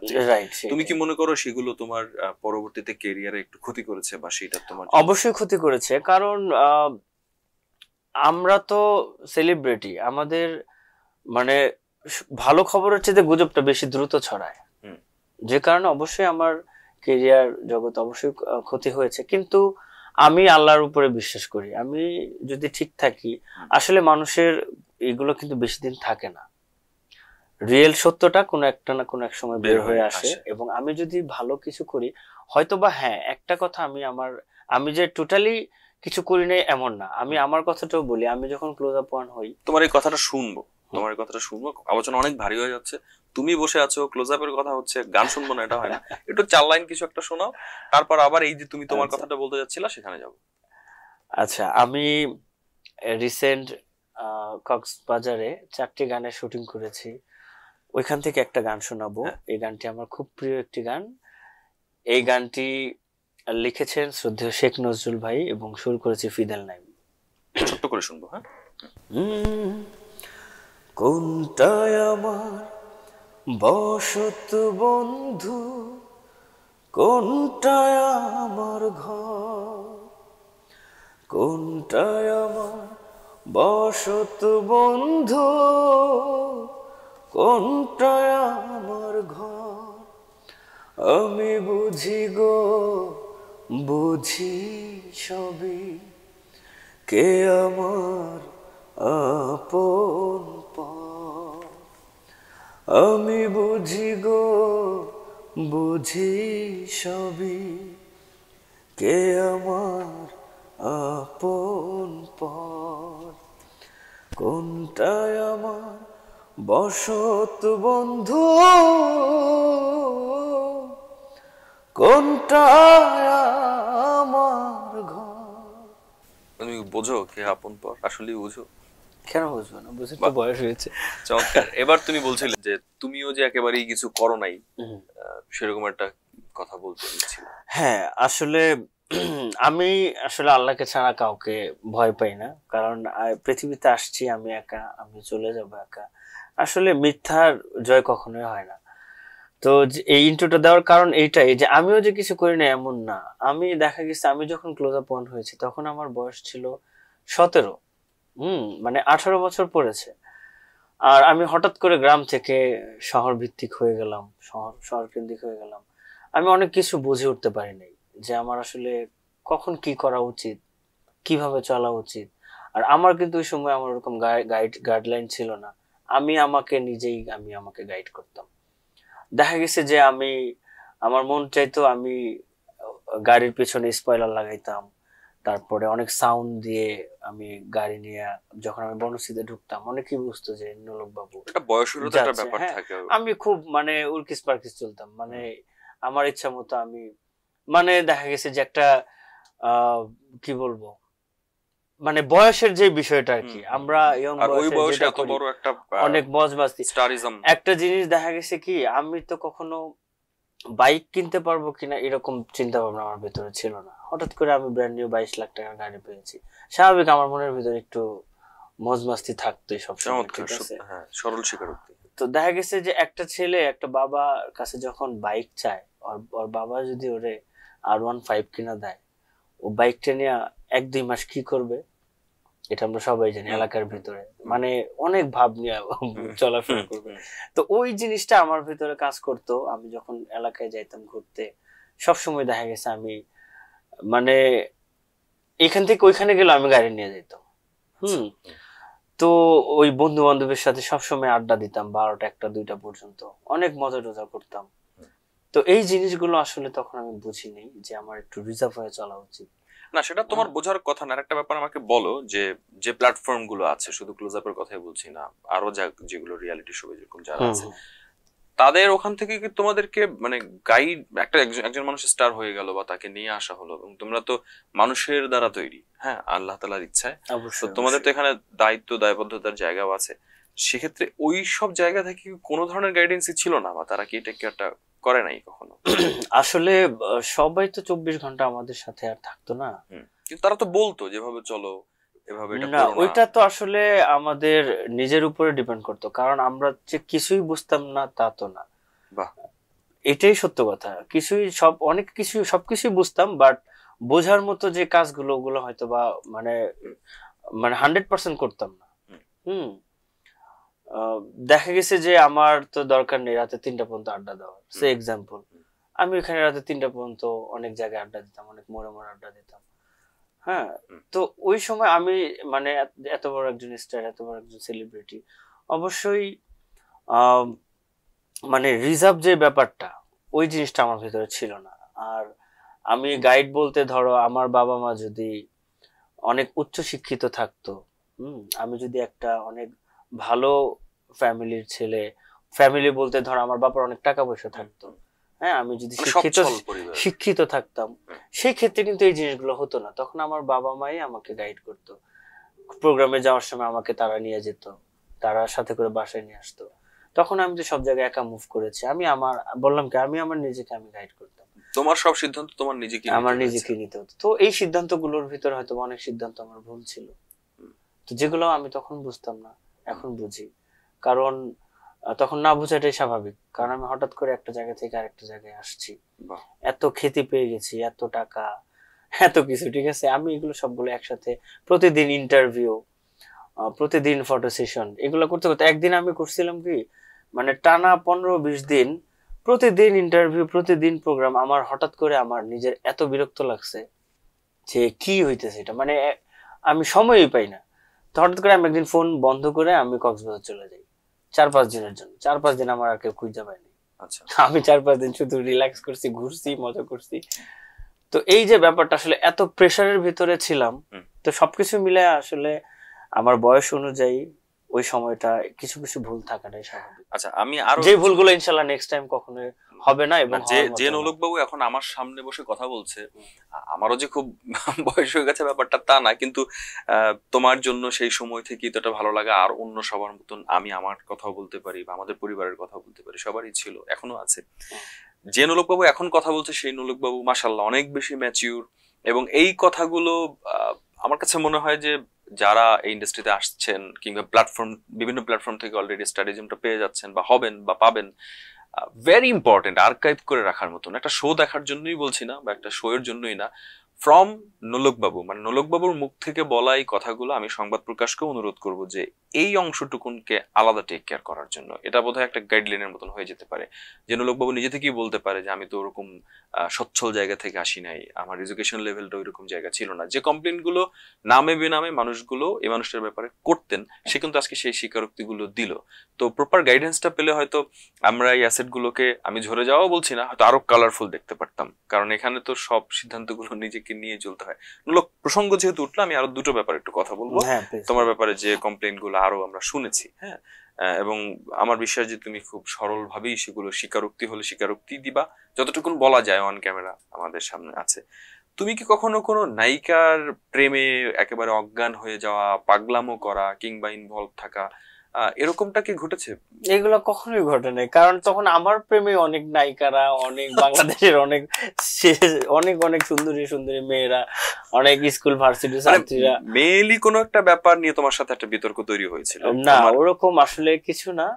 [SPEAKER 1] তুমি কি মনে করো সেগুলো তোমার পরবর্তীতে ক্যারিয়ারে একটু ক্ষতি করেছে, বা সেটা তোমার?
[SPEAKER 2] অবশ্যই ক্ষতি করেছে, কারণ আমরা তো সেলিব্রিটি, আমাদের মানে ভালো খবরের চেয়ে গুজবটা বেশি দ্রুত ছড়ায়, যে কারণে অবশ্যই আমার ক্যারিয়ার জগৎ অবশ্যই ক্ষতি হয়েছে। কিন্তু আমি আল্লাহর উপরে বিশ্বাস করি, আমি যদি ঠিক থাকি, আসলে মানুষের এগুলো কিন্তু বেশি দিন থাকে না। রিয়েল সত্যটা কোনো একটা না কোনো এক সময় বের হয়ে আসে। এবং আমি যদি ভালো কিছু করি, হয়তো বা হ্যাঁ, একটা কথা আমি যে টোটালি কিছু করি নাই এমন না, আমি আমার কথাটাও বলি। আমি যখন ক্লোজ আপ ওয়ান হই,
[SPEAKER 1] তোমার এই কথাটা শুনবো, আলোচনা অনেক ভারী হয়ে যাচ্ছে। তুমি বসে আছো, ক্লোজ আপের কথা হচ্ছে, গান শুনবো না, এটা হয় না। একটু 4 লাইন কিছু একটা শোনাও, তারপর আবার এই যে তুমি তোমার কথাটা বলতে যাচ্ছিলা সেখানে যাবো।
[SPEAKER 2] আচ্ছা, আমি রিসেন্ট কক্সবাজারে 4টি গানের শুটিং করেছি। ওইখান থেকে একটা গান শোনাবো।
[SPEAKER 1] হ্যাঁ।
[SPEAKER 2] এই গানটি আমার খুব প্রিয় একটি গান। এই গানটি লিখেছেন শ্রদ্ধেয় শেখ নজরুল ভাই এবং সুর করেছে ফিদেল নাইম।
[SPEAKER 1] ছোট্ট করে শুনবো। হ্যাঁ,
[SPEAKER 2] কোনটায় আমার বসত বন্ধু, কোনটায় আমার ঘর, কোনটায় আমার বসত বন্ধু, কোনটায় আমার ঘর, আমি বুঝি গো বুঝি সবই, কে আমার আপন পর, আমি বুঝি গো বুঝি সবই, কে আমার আপন পর, কোনটায় আমার বসত বন্ধু, কোনটায় আমার ঘর।
[SPEAKER 1] তুমি বোঝো কে আপন পর, আসলেই বুঝো?
[SPEAKER 2] কেন বুঝবো না, বুঝে তো বয়স হয়েছে।
[SPEAKER 1] চমৎকার। এবার তুমি বলছিলে যে তুমিও যে একেবারেই কিছু করো নাই, সেরকম একটা কথা বলতে দিচ্ছিল।
[SPEAKER 2] হ্যাঁ, আসলে আমি আসলে আল্লাহকে ছাড়া কাউকে ভয় পাই না, কারণ পৃথিবীতে আসছি আমি একা, আমি চলে যাব একা। আসলে মিথ্যার জয় কখনোই হয় না। তো এই ইন্ট্রোটা দেওয়ার কারণ এইটাই যে আমিও যে কিছু করি না এমন না। আমি দেখা গেছে আমি যখন ক্লোজ আপ ওয়ান হয়েছি তখন আমার বয়স ছিল 17। মানে 18 বছর পড়েছে। আর আমি হঠাৎ করে গ্রাম থেকে শহর ভিত্তিক হয়ে গেলাম, শহর কেন্দ্রিক হয়ে গেলাম। আমি অনেক কিছু বুঝে উঠতে পারি নাই যে আমার আসলে কখন কি করা উচিত, কিভাবে চলা উচিত। আর আমার কিন্তু ওই সময় আমার ওরকম গাইডলাইন ছিল না। আমি আমাকে গাইড করতাম। দেখা গেছে যে আমার মন চাইতো আমি গাড়ির পেছনে স্পয়লার লাগাইতাম, তারপরে অনেক সাউন্ড দিয়ে আমি গাড়ি নিয়ে যখন আমি বনশ্রীতে ঢুকতাম অনেকেই বুঝতো যে নোলক বাবু
[SPEAKER 1] একটা বয়সেরও তো একটা ব্যাপার
[SPEAKER 2] হ্যাঁ।
[SPEAKER 1] থাকে।
[SPEAKER 2] আমি খুব মানে উর্কিস পার্কিস চলতাম, মানে আমার ইচ্ছা মতো আমি, মানে দেখা গেছে যে একটা কি বলবো, মানে বয়সের যে বিষয়টা আর কি, আমরা ইয়ং
[SPEAKER 1] আর ওই
[SPEAKER 2] বয়সে
[SPEAKER 1] বয়সে
[SPEAKER 2] যেটা
[SPEAKER 1] এত
[SPEAKER 2] করি
[SPEAKER 1] বড় একটা
[SPEAKER 2] অনেক মজমাস্তি।
[SPEAKER 1] স্টারিজম।
[SPEAKER 2] একটা জিনিস দেখা গেছে কি, আমি তো কখনো বাইক কিনতে পারবো কিনা এরকম চিন্তা ভাবনা আমার ভেতরে ছিল না। হঠাৎ করে আমি ব্র্যান্ড নিউ 22 লাখ টাকার গাড়ি পেয়েছি, স্বাভাবিক আমার মনের ভিতরে একটু মজমাস্তি থাকতোই সবসময়, ঠিক আছে?
[SPEAKER 1] হ্যাঁ, সরল স্বীকারোক্তি।
[SPEAKER 2] তো দেখা গেছে যে একটা ছেলে একটা বাবার কাছে যখন বাইক চায়, ওর বাবা যদি ওরে R15 কিনা দেয়, ও বাইকটা নিয়ে 1-2 মাস কি করবে এটা আমরা সবাই জানি এলাকার ভিতরে, মানে অনেক ভাব নিয়ে চলাফেরা করবে। তো ওই জিনিসটা আমার ভিতরে কাজ করতো। আমি যখন এলাকায় যাইতাম ঘুরতে, সবসময় দেখা গেছে আমি মানে এখান থেকে ওইখানে গেলে আমি গাড়ি নিয়ে যেতাম। তো ওই বন্ধু বান্ধবের সাথে সবসময় আড্ডা দিতাম 12টা 1টা 2টা পর্যন্ত, অনেক মজা টজা করতাম। তো এই জিনিসগুলো আসলে তখন আমি বুঝিনি যে আমার একটু রিজার্ভ হয়ে চলা উচিত।
[SPEAKER 1] না, সেটা তোমার বোঝার কথা না। একটা ব্যাপার আমাকে বলো, যে যে প্ল্যাটফর্ম গুলো আছে, শুধু ক্লোজ আপের কথাই বলছি না, আরো যেগুলো রিয়ালিটি শো যেরকম যারা আছে, তাদের ওখান থেকে কি তোমাদেরকে মানে গাইড, একজন মানুষ স্টার হয়ে গেল বা তাকে নিয়ে আসা হলো, এবং তোমরা তো মানুষের দ্বারা তৈরি, হ্যাঁ, আল্লাহ তাআলার ইচ্ছায়। তো তোমাদের তো এখানে দায়িত্ব দায়বদ্ধতার জায়গাও আছে। সেক্ষেত্রে ওই সব জায়গা থেকে কোনো ধরনের গাইডেন্সই ছিল না, বা তারা কি এটা কি একটা করে নাই কখনো?
[SPEAKER 2] আসলে সবাই তো 24 ঘন্টা আমাদের সাথে আর থাকতো না।
[SPEAKER 1] কিন্তু তারা তো বলতো যেভাবে চলো, এভাবে এটা
[SPEAKER 2] না,
[SPEAKER 1] করো না।
[SPEAKER 2] ওইটা তো আসলে আমাদের নিজের উপরে ডিপেন্ড করতো, কারণ আমরা যে কিছুই বুঝতাম না তা তো না।
[SPEAKER 1] বাহ,
[SPEAKER 2] এটাই সত্য কথা। অনেক কিছু সবকিছুই বুঝতাম, বাট বোঝার মতো যে কাজগুলো ওগুলো হয়তো বা মানে মানে 100% করতাম না। হুম দেখা গেছে যে আমার তো দরকার নেই রাতে 3টা পর্যন্ত আড্ডা দেওয়ার, সে এক্সাম্পল আমি ওখানে রাতে 3টা পর্যন্ত অনেক জায়গায় আড্ডা দিতাম, অনেক মোড়ে মোড়ে আড্ডা দিতাম। হ্যাঁ, তো ওই সময় আমি মানে এত বড় একজন স্টার, এত বড় একজন সেলিব্রিটি, অবশ্যই মানে রিজার্ভ যে ব্যাপারটা, ওই জিনিসটা আমার ভিতরে ছিল না। আর আমি গাইড বলতে ধরো আমার বাবা মা যদি অনেক উচ্চ শিক্ষিত থাকতো, আমি যদি একটা অনেক ভালো ফ্যামিলির ছেলে, ফ্যামিলি বলতে ধরো আমার বাবার অনেক টাকা পয়সা থাকতো, হ্যাঁ, আমি যদি শিক্ষিত থাকতাম, সেই ক্ষেত্রে কিন্তু এই জিনিসগুলো হতো না। তখন আমার বাবা মাই আমাকে গাইড করতো। প্রোগ্রামে যাওয়ার সময় আমাকে তারা নিয়ে যেত, তারা সাথে করে বাসায় নিয়ে আসতো। তখন আমি তো সব জায়গায় একা মুভ করেছি, আমি আমার বললাম কি আমি আমার নিজেকে আমি গাইড করতাম,
[SPEAKER 1] তোমার সব সিদ্ধান্ত তোমার নিজেকে
[SPEAKER 2] আমার নিজেকে নিতে হতো। তো এই সিদ্ধান্তগুলোর ভিতরে হয়তো অনেক সিদ্ধান্ত আমার ভুল ছিল, তো যেগুলো আমি তখন বুঝতাম না, এখন বুঝি। কারণ তখন না বোঝাটাই স্বাভাবিক, কারণ আমি হঠাৎ করে একটা জায়গা থেকে আরেকটা জায়গায় আসছি, এত খ্যাতি পেয়ে গেছি, এত টাকা, এত কিছু, ঠিক আছে। আমি এগুলো সবগুলো একসাথে, প্রতিদিন ইন্টারভিউ, প্রতিদিন ফটো সেশন, এগুলো করতে করতে একদিন আমি করছিলাম কি, মানে টানা 15-20 দিন প্রতিদিন ইন্টারভিউ, প্রতিদিন প্রোগ্রাম। আমার হঠাৎ করে আমার নিজের এত বিরক্ত লাগছে যে কি হইতেছে এটা, মানে আমি সময়ই পাই না। তো হঠাৎ করে আমি একদিন ফোন বন্ধ করে আমি কক্সবাজার চলে যাই 4-5 দিনের জন্য। 4-5 দিন আমার আর কেউ খুঁজে পায়নি।
[SPEAKER 1] আচ্ছা,
[SPEAKER 2] আমি 4-5 দিন শুধু রিল্যাক্স করছি, ঘুরছি, মজা করছি। তো এই যে ব্যাপারটা, আসলে এত প্রেসারের ভিতরে ছিলাম, তো সবকিছু মিলে আসলে আমার বয়স অনুযায়ী ওই সময়টা কিছু কিছু ভুল থাকাটাই স্বাভাবিক।
[SPEAKER 1] আচ্ছা, আমি আরো
[SPEAKER 2] যে ভুলগুলো ইনশাআল্লাহ নেক্সট টাইম কখনো হবে না। এবং
[SPEAKER 1] যে নোলক বাবু এখন আমার সামনে বসে কথা বলছে, আমারও যে খুব বয়স হয়ে গেছে ব্যাপারটা তা না, কিন্তু তোমার জন্য সেই সময় থেকে তো এটা ভালো লাগা, আর অন্য সবার মতন আমি আমার কথাও বলতে পারি বা আমাদের পরিবারের কথাও বলতে পারি, সবারই ছিল, এখনো আছে। যে নোলক বাবু এখন কথা বলছে সেই নোলক বাবু মাশাআল্লাহ অনেক বেশি ম্যাচিউর, এবং এই কথাগুলো আমার কাছে মনে হয় যে যারা এই ইন্ডাস্ট্রিতে আসছেন কিংবা বিভিন্ন প্ল্যাটফর্ম থেকে অলরেডি স্ট্র্যাটেজিমটা পেয়ে যাচ্ছেন বা হবেন বা পাবেন, ভেরি ইম্পর্টেন্ট, আর্কাইভ করে রাখার মতন। একটা শো দেখার জন্যই বলছি না, বা একটা শো এর জন্যই না, ফ্রম নোলক বাবু, মানে নোলক বাবুর মুখ থেকে বলা এই কথাগুলো আমি সংবাদ প্রকাশকে অনুরোধ করব যে এই অংশটুকুনকে আলাদা টেক কেয়ার করার জন্য। এটা বোধহয় একটা গাইডলাইনের মতন হয়ে যেতে পারে, যে নোলক বাবু নিজে থেকেই বলতে পারে যে আমি তো ওরকম সচ্ছল জায়গা থেকে আসি নাই, আমার এডুকেশন লেভেলটা ওইরকম জায়গা ছিল না। যে কমপ্লেন গুলো নামে বেনামে মানুষগুলো এই মানুষটার ব্যাপারে করতেন, সে কিন্তু আজকে সেই স্বীকারোক্তিগুলো দিল। তো প্রপার গাইডেন্সটা পেলে হয়তো আমরা এই অ্যাসেট গুলোকে, আমি ঝরে যাওয়াও বলছি না, হয়তো আরো কালারফুল দেখতে পারতাম। কারণ এখানে তো সব সিদ্ধান্তগুলো নিজেকে নিয়ে চলতে হয়। লোক প্রসঙ্গ যেহেতু উঠলো, আমি আরো দুটো ব্যাপারে একটু কথা বলবো তোমার ব্যাপারে, যে কমপ্লেন গুলো আরো আমরা শুনেছি। হ্যাঁ, এবং আমার বিশ্বাস যে তুমি খুব সরল ভাবেই সেগুলো স্বীকারোক্তি হলে স্বীকারোক্তি দিবা, যতটুকুন বলা যায় অন ক্যামেরা আমাদের সামনে আছে। তুমি কি কখনো কোনো নায়িকার প্রেমে একেবারে অজ্ঞান হয়ে যাওয়া, পাগলামো করা কিংবা ইনভলভ থাকা, এরকমটা কি ঘটেছে?
[SPEAKER 2] এগুলো কখনোই ঘটে নাই, কারণ তখন আমার প্রেমে অনেক নায়িকারা, অনেক বাংলাদেশের অনেক অনেক অনেক সুন্দরী সুন্দরী মেয়েরা, অনেক স্কুল ভার্সিটি ছাত্রীরা।
[SPEAKER 1] মেইলি কোনো একটা ব্যাপার নিয়ে তোমার সাথে একটা বিতর্ক তৈরি হয়েছিল?
[SPEAKER 2] না, ওরকম আসলে কিছু না।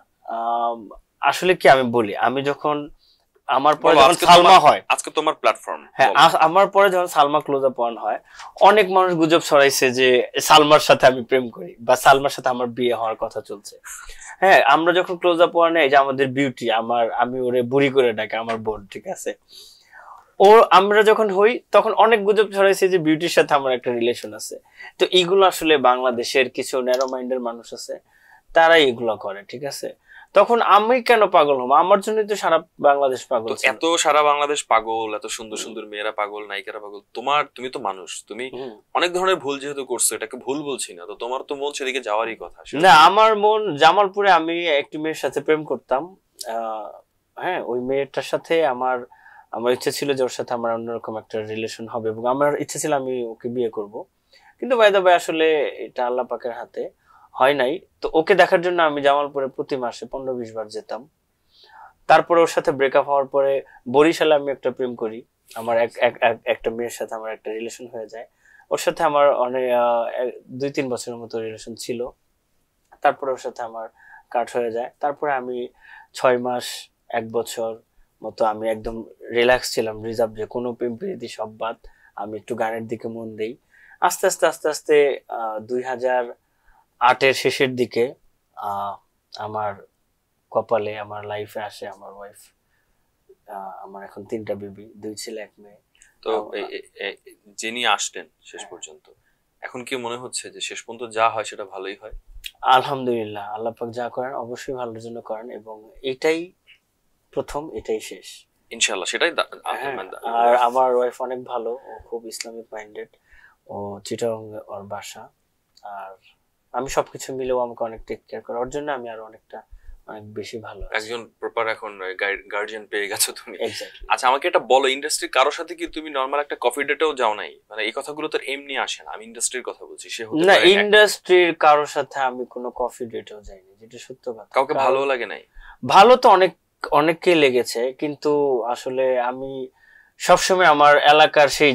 [SPEAKER 2] আসলে কি আমি বলি, আমি যখন আমার পরে যখন সালমা হয়,
[SPEAKER 1] আজকে তোমার প্ল্যাটফর্ম,
[SPEAKER 2] হ্যাঁ, আমার পরে যখন সালমা ক্লোজ আপ ওয়ান হয়, অনেক মানুষ গুজব ছড়াইছে যে সালমার সাথে আমি প্রেম করি বা সালমার সাথে আমার বিয়ে হওয়ার কথা চলছে। হ্যাঁ, আমরা যখন ক্লোজ আপ ওয়ানে, এই যে আমাদের বিউটি, আমি ওরে বুড়ি করে ডাকে, আমার বোন, ঠিক আছে, ও আমরা যখন হই তখন অনেক গুজব ছড়াইছে যে বিউটির সাথে আমার একটা রিলেশন আছে। তো এইগুলো আসলে বাংলাদেশের কিছু ন্যারো মাইন্ডের মানুষ আছে, তারাই এগুলো করে, ঠিক আছে। তখন আমি কেন পাগল হবো? আমার জন্য তো সারা বাংলাদেশ পাগল।
[SPEAKER 1] এত সারা বাংলাদেশ পাগল, এত সুন্দর সুন্দর মেয়েরা পাগল, নায়িকারা পাগল, তুমি তো মানুষ, তুমি অনেক ধরনের ভুল যেহেতু করছো, এটাকে ভুল বলছি না, তো তোমার তো মন সেদিকে যাওয়ারই কথা।
[SPEAKER 2] না, আমার মন জামালপুরে, আমি একটি মেয়ের সাথে প্রেম করতাম। হ্যাঁ, ওই মেয়েটার সাথে আমার ইচ্ছা ছিল যে ওর সাথে আমার অন্যরকম একটা রিলেশন হবে, এবং আমার ইচ্ছা ছিল আমি ওকে বিয়ে করব। কিন্তু বাই দ্য ওয়ে আসলে এটা আল্লাহ পাকের হাতে হয় নাই। তো ওকে দেখার জন্য আমি জামালপুরে প্রতি মাসে 15-20 বার যেতাম। তারপরে ওর সাথে ব্রেকআপ হওয়ার পরে বরিশালে আমি একটা প্রেম করি, আমার একটা মেয়ের সাথে আমার একটা রিলেশন হয়ে যায়। ওর সাথে আমার অনেক 2-3 বছরের মতো রিলেশন ছিল। তারপরে ওর সাথে আমার কাট হয়ে যায়। তারপরে আমি 6 মাস 1 বছর মতো আমি একদম রিল্যাক্স ছিলাম, রিজার্ভ, যে কোনো প্রেম প্রীতি সব বাদ, আমি একটু গানের দিকে মন দেই। আস্তে আস্তে আস্তে আস্তে 2008-এর শেষের দিকে আমার কপালে, আমার লাইফে আসে আমার ওয়াইফ। আমার এখন 3টা বেবি, 2 ছেলে 1 মেয়ে।
[SPEAKER 1] তো যিনি আসলেন শেষ পর্যন্ত, এখন কি মনে হচ্ছে যে শেষ পর্যন্ত যা হয় সেটা ভালোই হয়?
[SPEAKER 2] আলহামদুলিল্লাহ, আল্লাহ পাক যা করেন অবশ্যই ভালোর জন্য করেন, এবং এটাই প্রথম, এটাই শেষ,
[SPEAKER 1] ইনশাআল্লাহ সেটাই।
[SPEAKER 2] আর আমার ওয়াইফ অনেক ভালো, ও খুব ইসলামিক মাইন্ডেড, ও চিটাগং ওর বাসা। আর আমি সবকিছু মিলেও আমাকে অনেক টেক কেয়ার করে, ওর জন্য আমি আরো অনেক বেশি ভালো,
[SPEAKER 1] একজন প্রপার এখন গার্ডিয়ান পেয়ে গেছো তুমি। আচ্ছা, আমাকে এটা বলো, ইন্ডাস্ট্রি কারোর সাথে কি তুমি নরমাল একটা কফি ডেটেও যাও নাই? মানে এই কথাগুলো তো এমনি আসে না, আমি ইন্ডাস্ট্রির কথা বলছি। সে হতে
[SPEAKER 2] না, ইন্ডাস্ট্রির কারোর সাথে আমি কোনো কফি ডেটেও যাইনি, যেটা সত্য কথা।
[SPEAKER 1] কাউকে ভালো লাগে নাই?
[SPEAKER 2] ভালো তো অনেককেই লেগেছে, কিন্তু আসলে আমি সবসময় আমার এলাকার সেই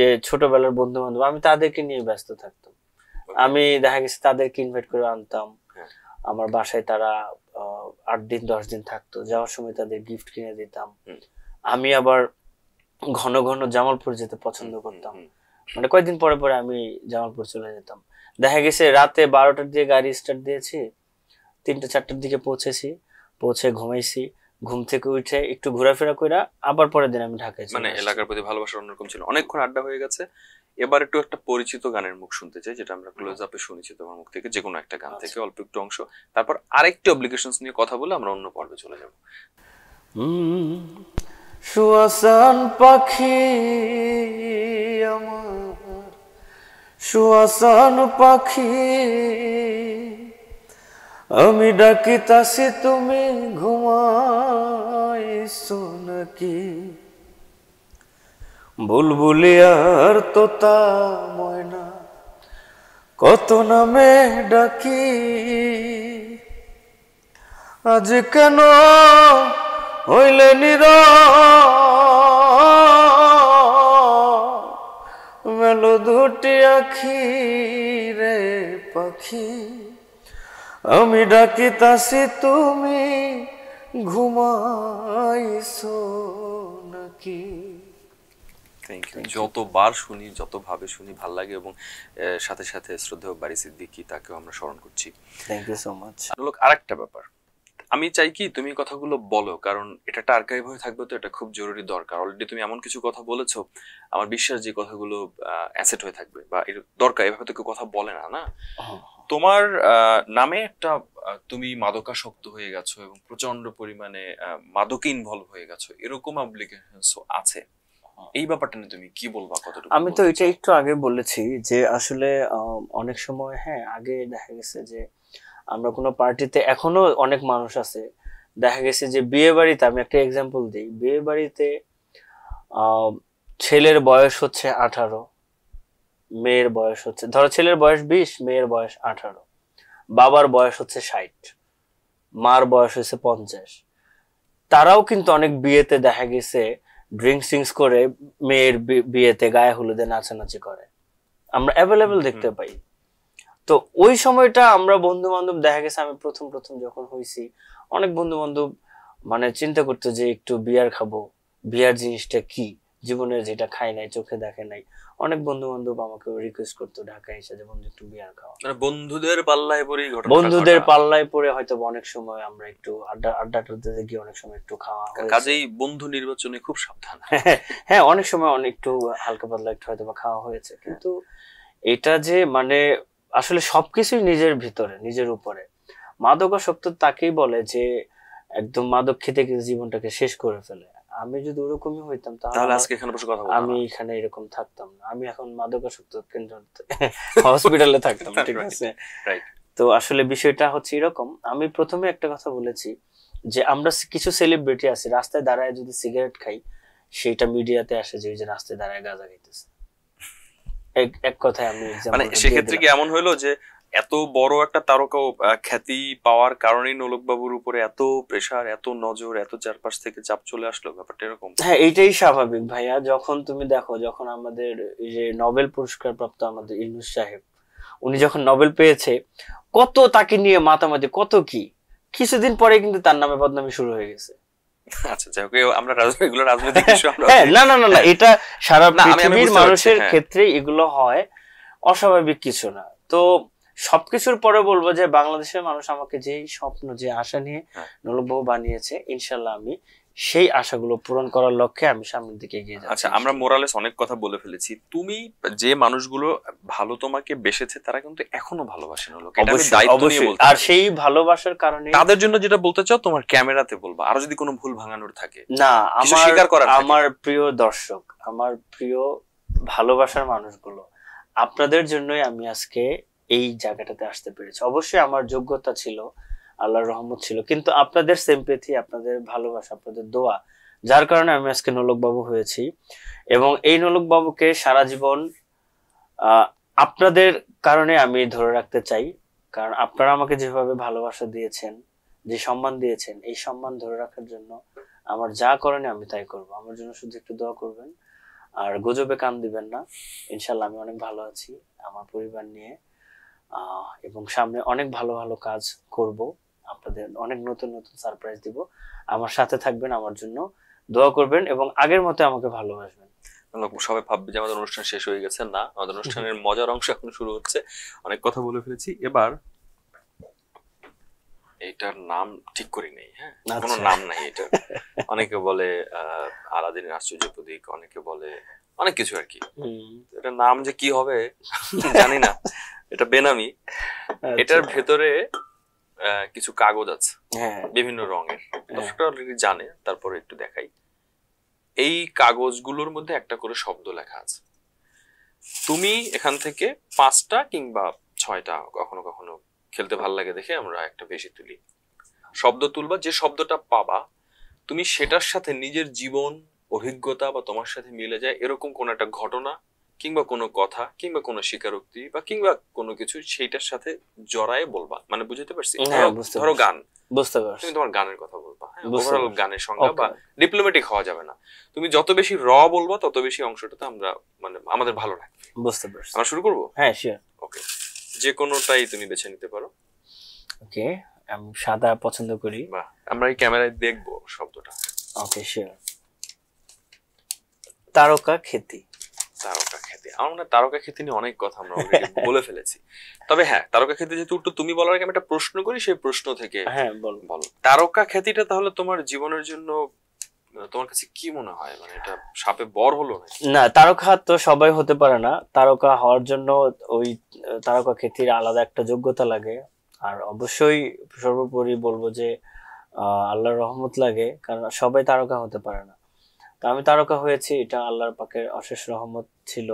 [SPEAKER 2] যে ছোটবেলার বন্ধু বান্ধব, আমি তাদেরকে নিয়ে ব্যস্ত থাকতাম। আমি দেখা গেছে তাদেরকে ইনভাইট করে আনতাম
[SPEAKER 1] হ্যাঁ।
[SPEAKER 2] আমার বাসায়, তারা 8 দিন 10 দিন থাকতো, যাওয়ার সময় তাদের গিফট কিনে দিতাম। আমি আবার ঘন ঘন জামালপুর যেতে পছন্দ করতাম, মানে কয়েকদিন পরে পরে আমি জামালপুর চলে যেতাম। দেখা গেছে রাতে 12টার দিকে গাড়ি স্টার্ট দিয়েছি, 3টা 4টার দিকে পৌঁছেছি, পৌঁছে ঘুমাইছি, ঘুম থেকে উঠে একটু ঘোরাফেরা করে আবার পরের দিন আমি ঢাকায় চলে
[SPEAKER 1] মানে
[SPEAKER 2] আসছি।
[SPEAKER 1] এলাকার প্রতি ভালোবাসা অন্যরকম ছিল। অনেকক্ষণ আড্ডা হয়ে গেছে, এবার একটু একটা পরিচিত গানের মুখ শুনতে চাই, যেটা আমরা ক্লোজ আপে শুনেছি তোমার মুখ থেকে, যে কোনো একটা গান থেকে অল্প একটু অংশ, তারপর আরেকটি অব্লিগেশনস নিয়ে কথা বলে আমরা অন্য পর্বে চলে যাব।
[SPEAKER 2] সুয়াসান পাখি আমার, সুয়াসান পাখি, আমি ডাকিতাছি তুমি ঘুমাইছো নাকি? বুলবুলি আর তোতা ময়না কত নামে ডাকি, আজ কেন হইলে নীরব, মেলো দুটি আখি রে পাখি, আমি ডাকিতাছি তুমি ঘুমাইছো নাকি?
[SPEAKER 1] Thank you. যতবার শুনি, যতভাবে শুনি ভাল লাগে, এবং সাথে সাথে শ্রদ্ধেয় বারি সিদ্দিকী, তাকেও আমরা স্মরণ করছি।
[SPEAKER 2] Thank you so much.
[SPEAKER 1] লোক আরেকটা ব্যাপার, আমি চাই কি তুমি কথাগুলো বলো, কারণ এটা একটা আর্কাইভ হয়ে থাকবে, তো এটা খুব জরুরি দরকার। অলরেডি তুমি এমন কিছু কথা বলেছো, আমার বিশ্বাস যে কথাগুলো অ্যাসেট হয়ে থাকবে, বা এর দরকার, এভাবে তো কেউ কথা বলে না। না, তোমার নামে একটা তুমি মাদকাসক্ত হয়ে গেছো এবং প্রচন্ড পরিমাণে মাদকে ইনভলভ হয়ে গেছো, এরকম অ্যাপ্লিকেশনস আছে। এই ব্যাপারটা নিয়ে তুমি কি বলবা, কতটুকু?
[SPEAKER 2] আমি তো এটা একটু আগে বলেছি যে আসলে অনেক সময়, হ্যাঁ, আগে দেখা গেছে যে আমরা কোনো পার্টিতে, এখনো অনেক মানুষ আছে, দেখা গেছে যে বিয়ে বাড়িতে, আমি একটা এক্সাম্পল দিই, বিয়ে বাড়িতে ছেলের বয়স হচ্ছে 18, মেয়ের বয়স হচ্ছে, ধরো ছেলের বয়স 20, মেয়ের বয়স 18, বাবার বয়স হচ্ছে 60, মার বয়স হচ্ছে 50। তারাও কিন্তু অনেক বিয়েতে দেখা গেছে ড্রিঙ্কস করে মেয়ের বিয়েতে গায়ে হলুদে নাচানাচি করে, আমরা অ্যাভেলেবেল দেখতে পাই। তো ওই সময়টা আমরা বন্ধু বান্ধব, দেখা গেছে আমি প্রথম প্রথম যখন হয়েছি, অনেক বন্ধু বান্ধব মানে চিন্তা করতো যে একটু বিয়ার খাবো, বিয়ার জিনিসটা কি, জীবনে যেটা খাই নাই, চোখে দেখে নাই। অনেক বন্ধু বান্ধব আমাকে রিকোয়েস্ট করতো ঢাকায় এসে যে বন্ধু একটু বিয়ার খাওয়া,
[SPEAKER 1] মানে বন্ধুদের পাল্লায় পড়ে
[SPEAKER 2] বন্ধুদের পাল্লায় পড়ে হয়তো অনেক সময় আমরা একটু আড্ডাটাতে গিয়ে অনেক সময় একটু খাওয়া হয়েছে।
[SPEAKER 1] কাজেই বন্ধু নির্বাচনে খুব সাবধান।
[SPEAKER 2] হ্যাঁ, অনেক সময় অনেক একটু হালকা পাতলা একটু হয়তো বা খাওয়া হয়েছে, কিন্তু এটা যে মানে আসলে সবকিছুই নিজের ভিতরে, নিজের উপরে। মাদকাসক্ত তাকেই বলে যে একদম মাদক খেতে খেতে জীবনটাকে শেষ করে ফেলে। আমি যদি ওরকমই হইতাম
[SPEAKER 1] তাহলে আজকে এখানে বসে কথা বলতাম,
[SPEAKER 2] আমি এখানে এরকম থাকতাম না, আমি এখন মাদকাসক্ত কেন্দ্র হসপিটালে থাকতাম, ঠিক আছে? তো আসলে বিষয়টা হচ্ছে এরকম। আমি প্রথমে একটা কথা বলেছি যে আমরা কিছু সেলিব্রিটি আছি, রাস্তায় দাঁড়ায় যদি সিগারেট খাই, সেটা মিডিয়াতে আসে যে ওই যে রাস্তায় দাঁড়ায় গাঁজা খাইতেছে। এক কথায় আমি
[SPEAKER 1] মানে সেক্ষেত্রে কি এমন হইলো যে এত বড় একটা তারকা খ্যাতি পাওয়ার কারণেই নোলক বাবুর উপরে এত প্রেসার, এত নজর, এত চারপাশ থেকে চাপ চলে আসলো, ব্যাপারটা এরকম?
[SPEAKER 2] হ্যাঁ, এইটাই স্বাভাবিক ভাইয়া। যখন তুমি দেখো, যখন আমাদের এই যে নোবেল পুরস্কার প্রাপ্ত আমাদের ইউনূস সাহেব, উনি যখন নোবেল পেয়েছে, কত তাকে নিয়ে মাতামাতি, কত কি, কিছুদিন পরে কিন্তু তার নামে বদনামি শুরু হয়ে গেছে।
[SPEAKER 1] আচ্ছা, যাই হোক, আমরা এগুলো রাজনৈতিক ইস্যু, আমরা
[SPEAKER 2] না না না না, এটা সারা পৃথিবীর মানুষের ক্ষেত্রে এগুলো হয়, অস্বাভাবিক কিছু না। তো সবকিছুর পরে বলবো যে বাংলাদেশের মানুষ আমাকে যে স্বপ্ন, যে আশা নিয়ে নোলক বাবু বানিয়েছে, ইনশাল্লাহ আমি সেই আশাগুলো পূরণ করার লক্ষ্যে আমি সামনের দিকে এগিয়ে যাচ্ছি।
[SPEAKER 1] আচ্ছা, আমরা মোরালেস অনেক কথা বলে ফেলেছি। তুমি যে মানুষগুলো ভালো তোমাকে বেসেছে, তারা কিন্তু এখনো ভালোবাসে নোলক, এটা আমি দায়িত্ব নিয়ে বলতে।
[SPEAKER 2] আর সেই ভালোবাসার কারণে
[SPEAKER 1] তাদের জন্য যেটা বলতে চাও তোমার ক্যামেরাতে বলবা, আর যদি কোনো ভুল ভাঙানোর থাকে
[SPEAKER 2] না, আমার প্রিয় দর্শক, আমার প্রিয় ভালোবাসার মানুষগুলো, আপনাদের জন্যই আমি আজকে এই জায়গাটাতে আসতে পেরেছি। অবশ্যই আমার যোগ্যতা ছিল, আল্লাহর রহমত ছিল, কিন্তু আপনাদের সিম্প্যাথি, আপনাদের ভালোবাসা, আপনাদের দোয়া, যার কারণে আমি আজকে নোলক বাবু হয়েছি। এবং এই নোলক বাবুকে সারা জীবন আপনাদের কারণে আমি ধরে রাখতে চাই, কারণ আপনারা আমাকে যেভাবে ভালোবাসা দিয়েছেন, যে সম্মান দিয়েছেন, এই সম্মান ধরে রাখার জন্য আমার যা করণীয় আমি তাই করব। আমার জন্য শুধু একটু দোয়া করবেন, আর গুজবে কান দিবেন না। ইনশাল্লাহ আমি অনেক ভালো আছি আমার পরিবার নিয়ে, এবং সামনে অনেক ভালো ভালো কাজ করব, আপনাদের অনেক নতুন নতুন সারপ্রাইজ দিব। আমার সাথে থাকবেন, আমার জন্য দোয়া করবেন এবং আগের মতো আমাকে ভালোবাসবেন।
[SPEAKER 1] সবাই ভাববে যে আমাদের অনুষ্ঠান শেষ হয়ে গেছে, না, আমাদের অনুষ্ঠানের মজার অংশ এখন শুরু হচ্ছে। অনেক কথা বলে ফেলেছি, এবার এইটার নাম ঠিক করি নেই। হ্যাঁ, কোনো নাম নাই এটার। অনেকে বলে আলাদিনের আশ্চর্য প্রদীপ, অনেকে বলে অনেক কিছু আর কি। এটার নাম যে কি হবে জানি না, এটা বেনামি। এটার ভেতরে কিছু কাগজ আছে বিভিন্ন রঙের, দর্শকরা অলরেডি জানে, তারপরে একটু দেখাই। এই কাগজগুলোর মধ্যে একটা করে শব্দ লেখা আছে। তুমি এখান থেকে 5টা কিংবা 6টা, কখনো কখনো খেলতে ভালো লাগে দেখে আমরা একটা বেশি তুলি, শব্দ তুলবা। যে শব্দটা পাবা তুমি সেটার সাথে নিজের জীবন অভিজ্ঞতা বা তোমার সাথে মিলে যায় এরকম কোন একটা ঘটনা কিংবা কোনো কথা কিংবা কোনো স্বীকারোক্তি বা কিংবা কোনো কিছু সেইটার সাথে জড়ায় বলবা। মানে বুঝতে পারছি? ধরো গান, বুঝতে পারছি, তুমি তোমার গানের কথা বলবা। হ্যাঁ, ওভারঅল গানের সংজ্ঞা বা ডিপ্লোম্যাটিক হওয়া যাবে না। তুমি যত বেশি বলবা তত বেশি অংশটাতে আমরা মানে আমাদের ভালো লাগবে। বুঝতে পারছি। আমরা শুরু করব? হ্যাঁ, শিওর। ওকে, যে কোনোটাই তুমি বেছে নিতে পারো। ওকে, আমি সাদা পছন্দ করি। বাহ, আমরা এই ক্যামেরায় দেখবো শব্দটা। ওকে, শিওর। তারকা খ্যাতি। তারকা খ্যাতি, আমার মনে হয় তারকা খ্যাতি নিয়ে অনেক কথা আমরা অলরেডি বলে ফেলেছি। তবে হ্যাঁ, তারকা খ্যাতি যেহেতু উত্তর তুমি বলার আগে আমি একটা প্রশ্ন করি, সেই প্রশ্ন থেকে হ্যাঁ বলো। তারকা খ্যাতিটা তাহলে তোমার জীবনের জন্য তোমার কাছে কি মনে হয়? মানে এটা সাপে বর হলো নাকি? না, তারকা তো সবাই হতে পারে না। তারকা হওয়ার জন্য ওই তারকা খ্যাতির আলাদা একটা যোগ্যতা লাগে। আর অবশ্যই সর্বোপরি বলবো যে আল্লাহর রহমত লাগে, কারণ সবাই তারকা হতে পারে না। তো আমি তারকা হয়েছি, এটা আল্লাহর পাকের অশেষ রহমত ছিল,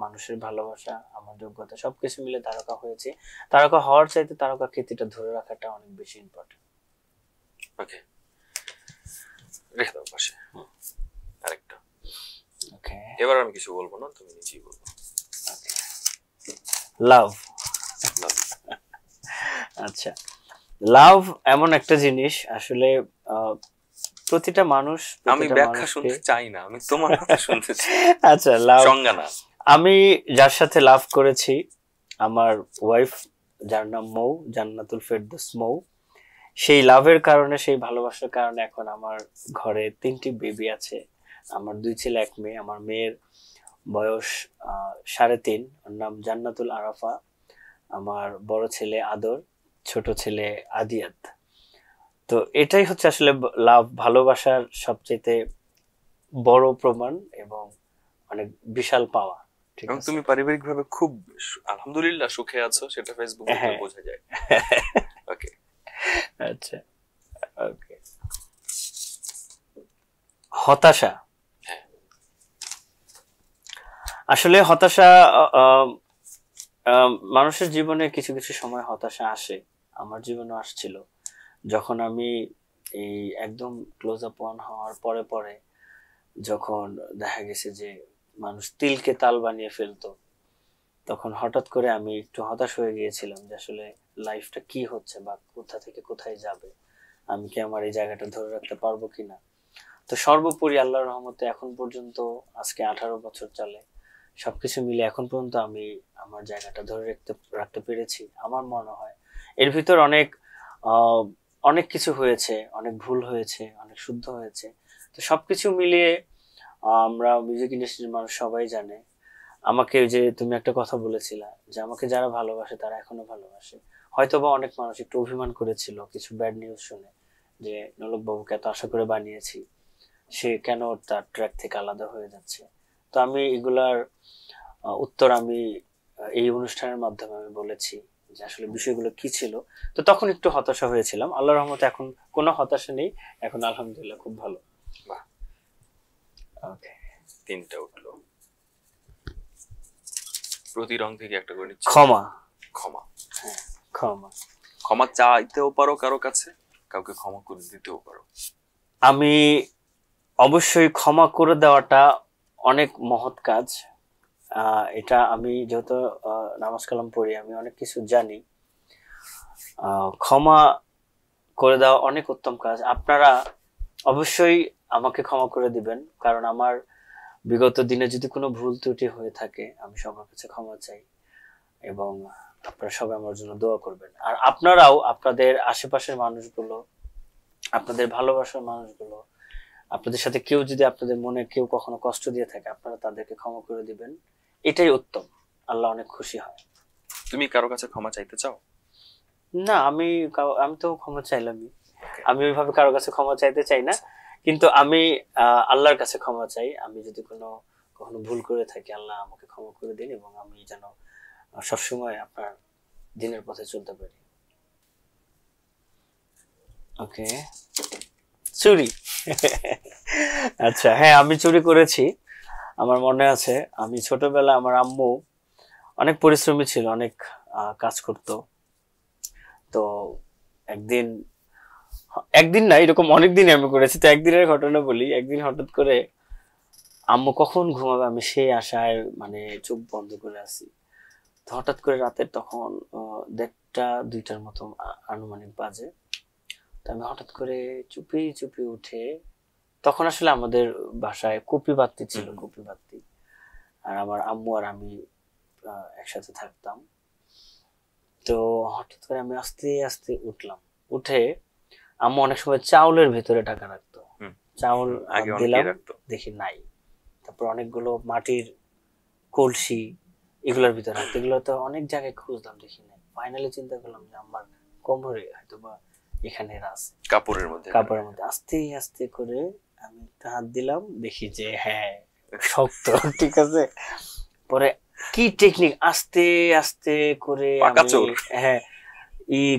[SPEAKER 1] মানুষের ভালোবাসা, আমার যোগ্যতা সবকিছু মিলে তারকা হয়েছে। তারকা হওয়ার চাইতে তারকা খ্যাতিটা ধরে রাখাটা অনেক বেশি ইম্পর্টেন্ট। ওকে, রেখে দাও পাশে আরেকটা। ওকে, এবার আমি কিছু বলবো না, তুমি নিজেই বলবো। লাভ। আচ্ছা, লাভ এমন একটা জিনিস আসলে প্রতিটা মানুষ, আমি ব্যাখ্যা শুনতে চাই না, আমি তোমার কথা শুনতে চাই। আচ্ছা, লাভ সংজ্ঞা না। আমি যার সাথে লাভ করেছি, আমার ওয়াইফ, যার নাম মৌ, জান্নাতুল ফেরদৌস মৌ, সেই লাভের কারণে, সেই ভালোবাসার কারণে এখন আমার ঘরে 3টি বেবি আছে। আমার 2 ছেলে 1 মেয়ে। আমার মেয়ের বয়স 3.5, ওর নাম জান্নাতুল আরাফা। আমার বড় ছেলে আদর, ছোট ছেলে আদিয়াত। তো এটাই হচ্ছে আসলে লাভ, ভালোবাসার সবচেয়ে বড় প্রমাণ এবং অনেক বিশাল পাওয়া। ঠিক আছে, তুমি পারিবারিকভাবে খুব আলহামদুলিল্লাহ সুখে আছো, সেটা ফেসবুকে বোঝা যায়। ওকে, আচ্ছা, ওকে। হতাশা। আসলে হতাশা, মানুষের জীবনে কিছু কিছু সময় হতাশা আসে। আমার জীবনে আসছিল যখন আমি এই একদম ক্লোজ আপ ওয়ান হওয়ার পরে পরে, যখন দেখা গেছে যে মানুষ তিলকে তাল বানিয়ে ফেলতো, তখন হঠাৎ করে আমি একটু হতাশ হয়ে গিয়েছিলাম যে আসলে লাইফটা কি হচ্ছে বা কোথা থেকে কোথায় যাবে, আমি কি আমার এই জায়গাটা ধরে রাখতে পারবো কিনা। তো সর্বোপরি আল্লাহর রহমতে এখন পর্যন্ত, আজকে 18 বছর চলে, সবকিছু মিলে এখন পর্যন্ত আমি আমার জায়গাটা ধরে রাখতে পেরেছি। আমার মনে হয় এর ভিতর অনেক কিছু হয়েছে, অনেক ভুল হয়েছে, অনেক শুদ্ধ হয়েছে। তো সবকিছু মিলিয়ে আমরা মিউজিক ইন্ডাস্ট্রির মানুষ সবাই জানে আমাকে, যে তুমি একটা কথা বলেছিলা যে আমাকে যারা ভালোবাসে তারা এখনো ভালোবাসে। হয়তোবা অনেক মানুষ একটু অভিমান করেছিল কিছু ব্যাড নিউজ শুনে, যে নলক বাবুকে এত আশা করে বানিয়েছি, সে কেন তার ট্র্যাক থেকে আলাদা হয়ে যাচ্ছে। তো আমি এগুলার উত্তর আমি এই অনুষ্ঠানের মাধ্যমে আমি বলেছি যে আসলে বিষয়গুলো কি ছিল। তো তখন একটু হতাশা হয়েছিলাম, আল্লাহর রহমতে এখন কোনো হতাশা নেই, এখন আলহামদুলিল্লাহ খুব ভালো। বাহ, ওকে, 3টা উঠলো। প্রতি রং থেকে একটা করে নিচ্ছি। ক্ষমা। ক্ষমা, হ্যাঁ, ক্ষমা। ক্ষমা চাইতেও পারো কারো কাছে, কাউকে ক্ষমা করে দিতেও পারো। আমি অবশ্যই ক্ষমা করে দেওয়াটা অনেক মহৎ কাজ। এটা আমি যেহেতু নামাজ কালাম পড়ি, আমি অনেক কিছু জানি। ক্ষমা
[SPEAKER 2] করে দেওয়া অনেক উত্তম কাজ। আপনারা অবশ্যই আমাকে ক্ষমা করে দিবেন, কারণ আমার বিগত দিনে যদি কোনো ভুল ত্রুটি হয়ে থাকে আমি সবার কাছে ক্ষমা চাই, এবং আপনারা সবাই আমার জন্য দোয়া করবেন। আর আপনারাও আপনাদের আশেপাশের মানুষগুলো, আপনাদের ভালোবাসার মানুষগুলো, আপনাদের সাথে কেউ যদি আপনাদের মনে কেউ কখনো কষ্ট দিয়ে থাকে, আপনারা তাদেরকে ক্ষমা করে দিবেন, এটাই উত্তম। আল্লাহ অনেক খুশি হয়।
[SPEAKER 1] তুমি কারো কাছে ক্ষমা চাইতে চাও?
[SPEAKER 2] না, আমি তো ক্ষমা চাইলামই। আমি ওইভাবে কারো কাছে ক্ষমা চাইতে চাই না, কিন্তু আমি আল্লাহর কাছে ক্ষমা চাই। আমি যদি কখনো ভুল করে থাকি, আল্লাহ আমাকে ক্ষমা করে দিন, এবং আমি যেন সবসময় আপনার দিনের পথে চলতে পারি। ওকে, চুরি। আচ্ছা, হ্যাঁ, আমি চুরি করেছি। আমার মনে আছে, আমি ছোটবেলায় আমার আম্মু অনেক পরিশ্রমী ছিল, অনেক কাজ করতো। তো একদিন একদিন না, এরকম অনেকদিন আমি করেছি। তো একদিনের ঘটনা বলি। একদিন হঠাৎ করে আম্মু কখন ঘুমাবে আমি সেই আশায় মানে চোখ বন্ধ করে আছি। তো হঠাৎ করে রাতের তখন 1:30-2টার মতো আনুমানিক বাজে। তো আমি হঠাৎ করে চুপি চুপি উঠে, তখন আসলে আমাদের বাসায় কপি বাতি ছিল, কপি বাতি। আর আমার আম্মু আর আমি একসাথে থাকতাম। তো হঠাৎ করে আমি আস্তে আস্তে উঠলাম। উঠে আম্মু অনেক সময় চাউলের ভিতরে টাকা রাখতো। চাউল দিলাম, দেখি নাই। তারপর অনেকগুলো মাটির কলসি এগুলোর ভিতরে রাখতো। এগুলো তো অনেক জায়গায় খুঁজলাম, দেখি নাই। ফাইনালি চিন্তা করলাম যে আমার কোমরে হয়তো বা এখানে আছে, কাপড়ের মধ্যে। আস্তে আস্তে করে আমি একটা হাত দিলাম, দেখি যে হ্যাঁ শক্ত। ঠিক আছে। পরে কি টেকনিক, আস্তে আস্তে করে হ্যাঁ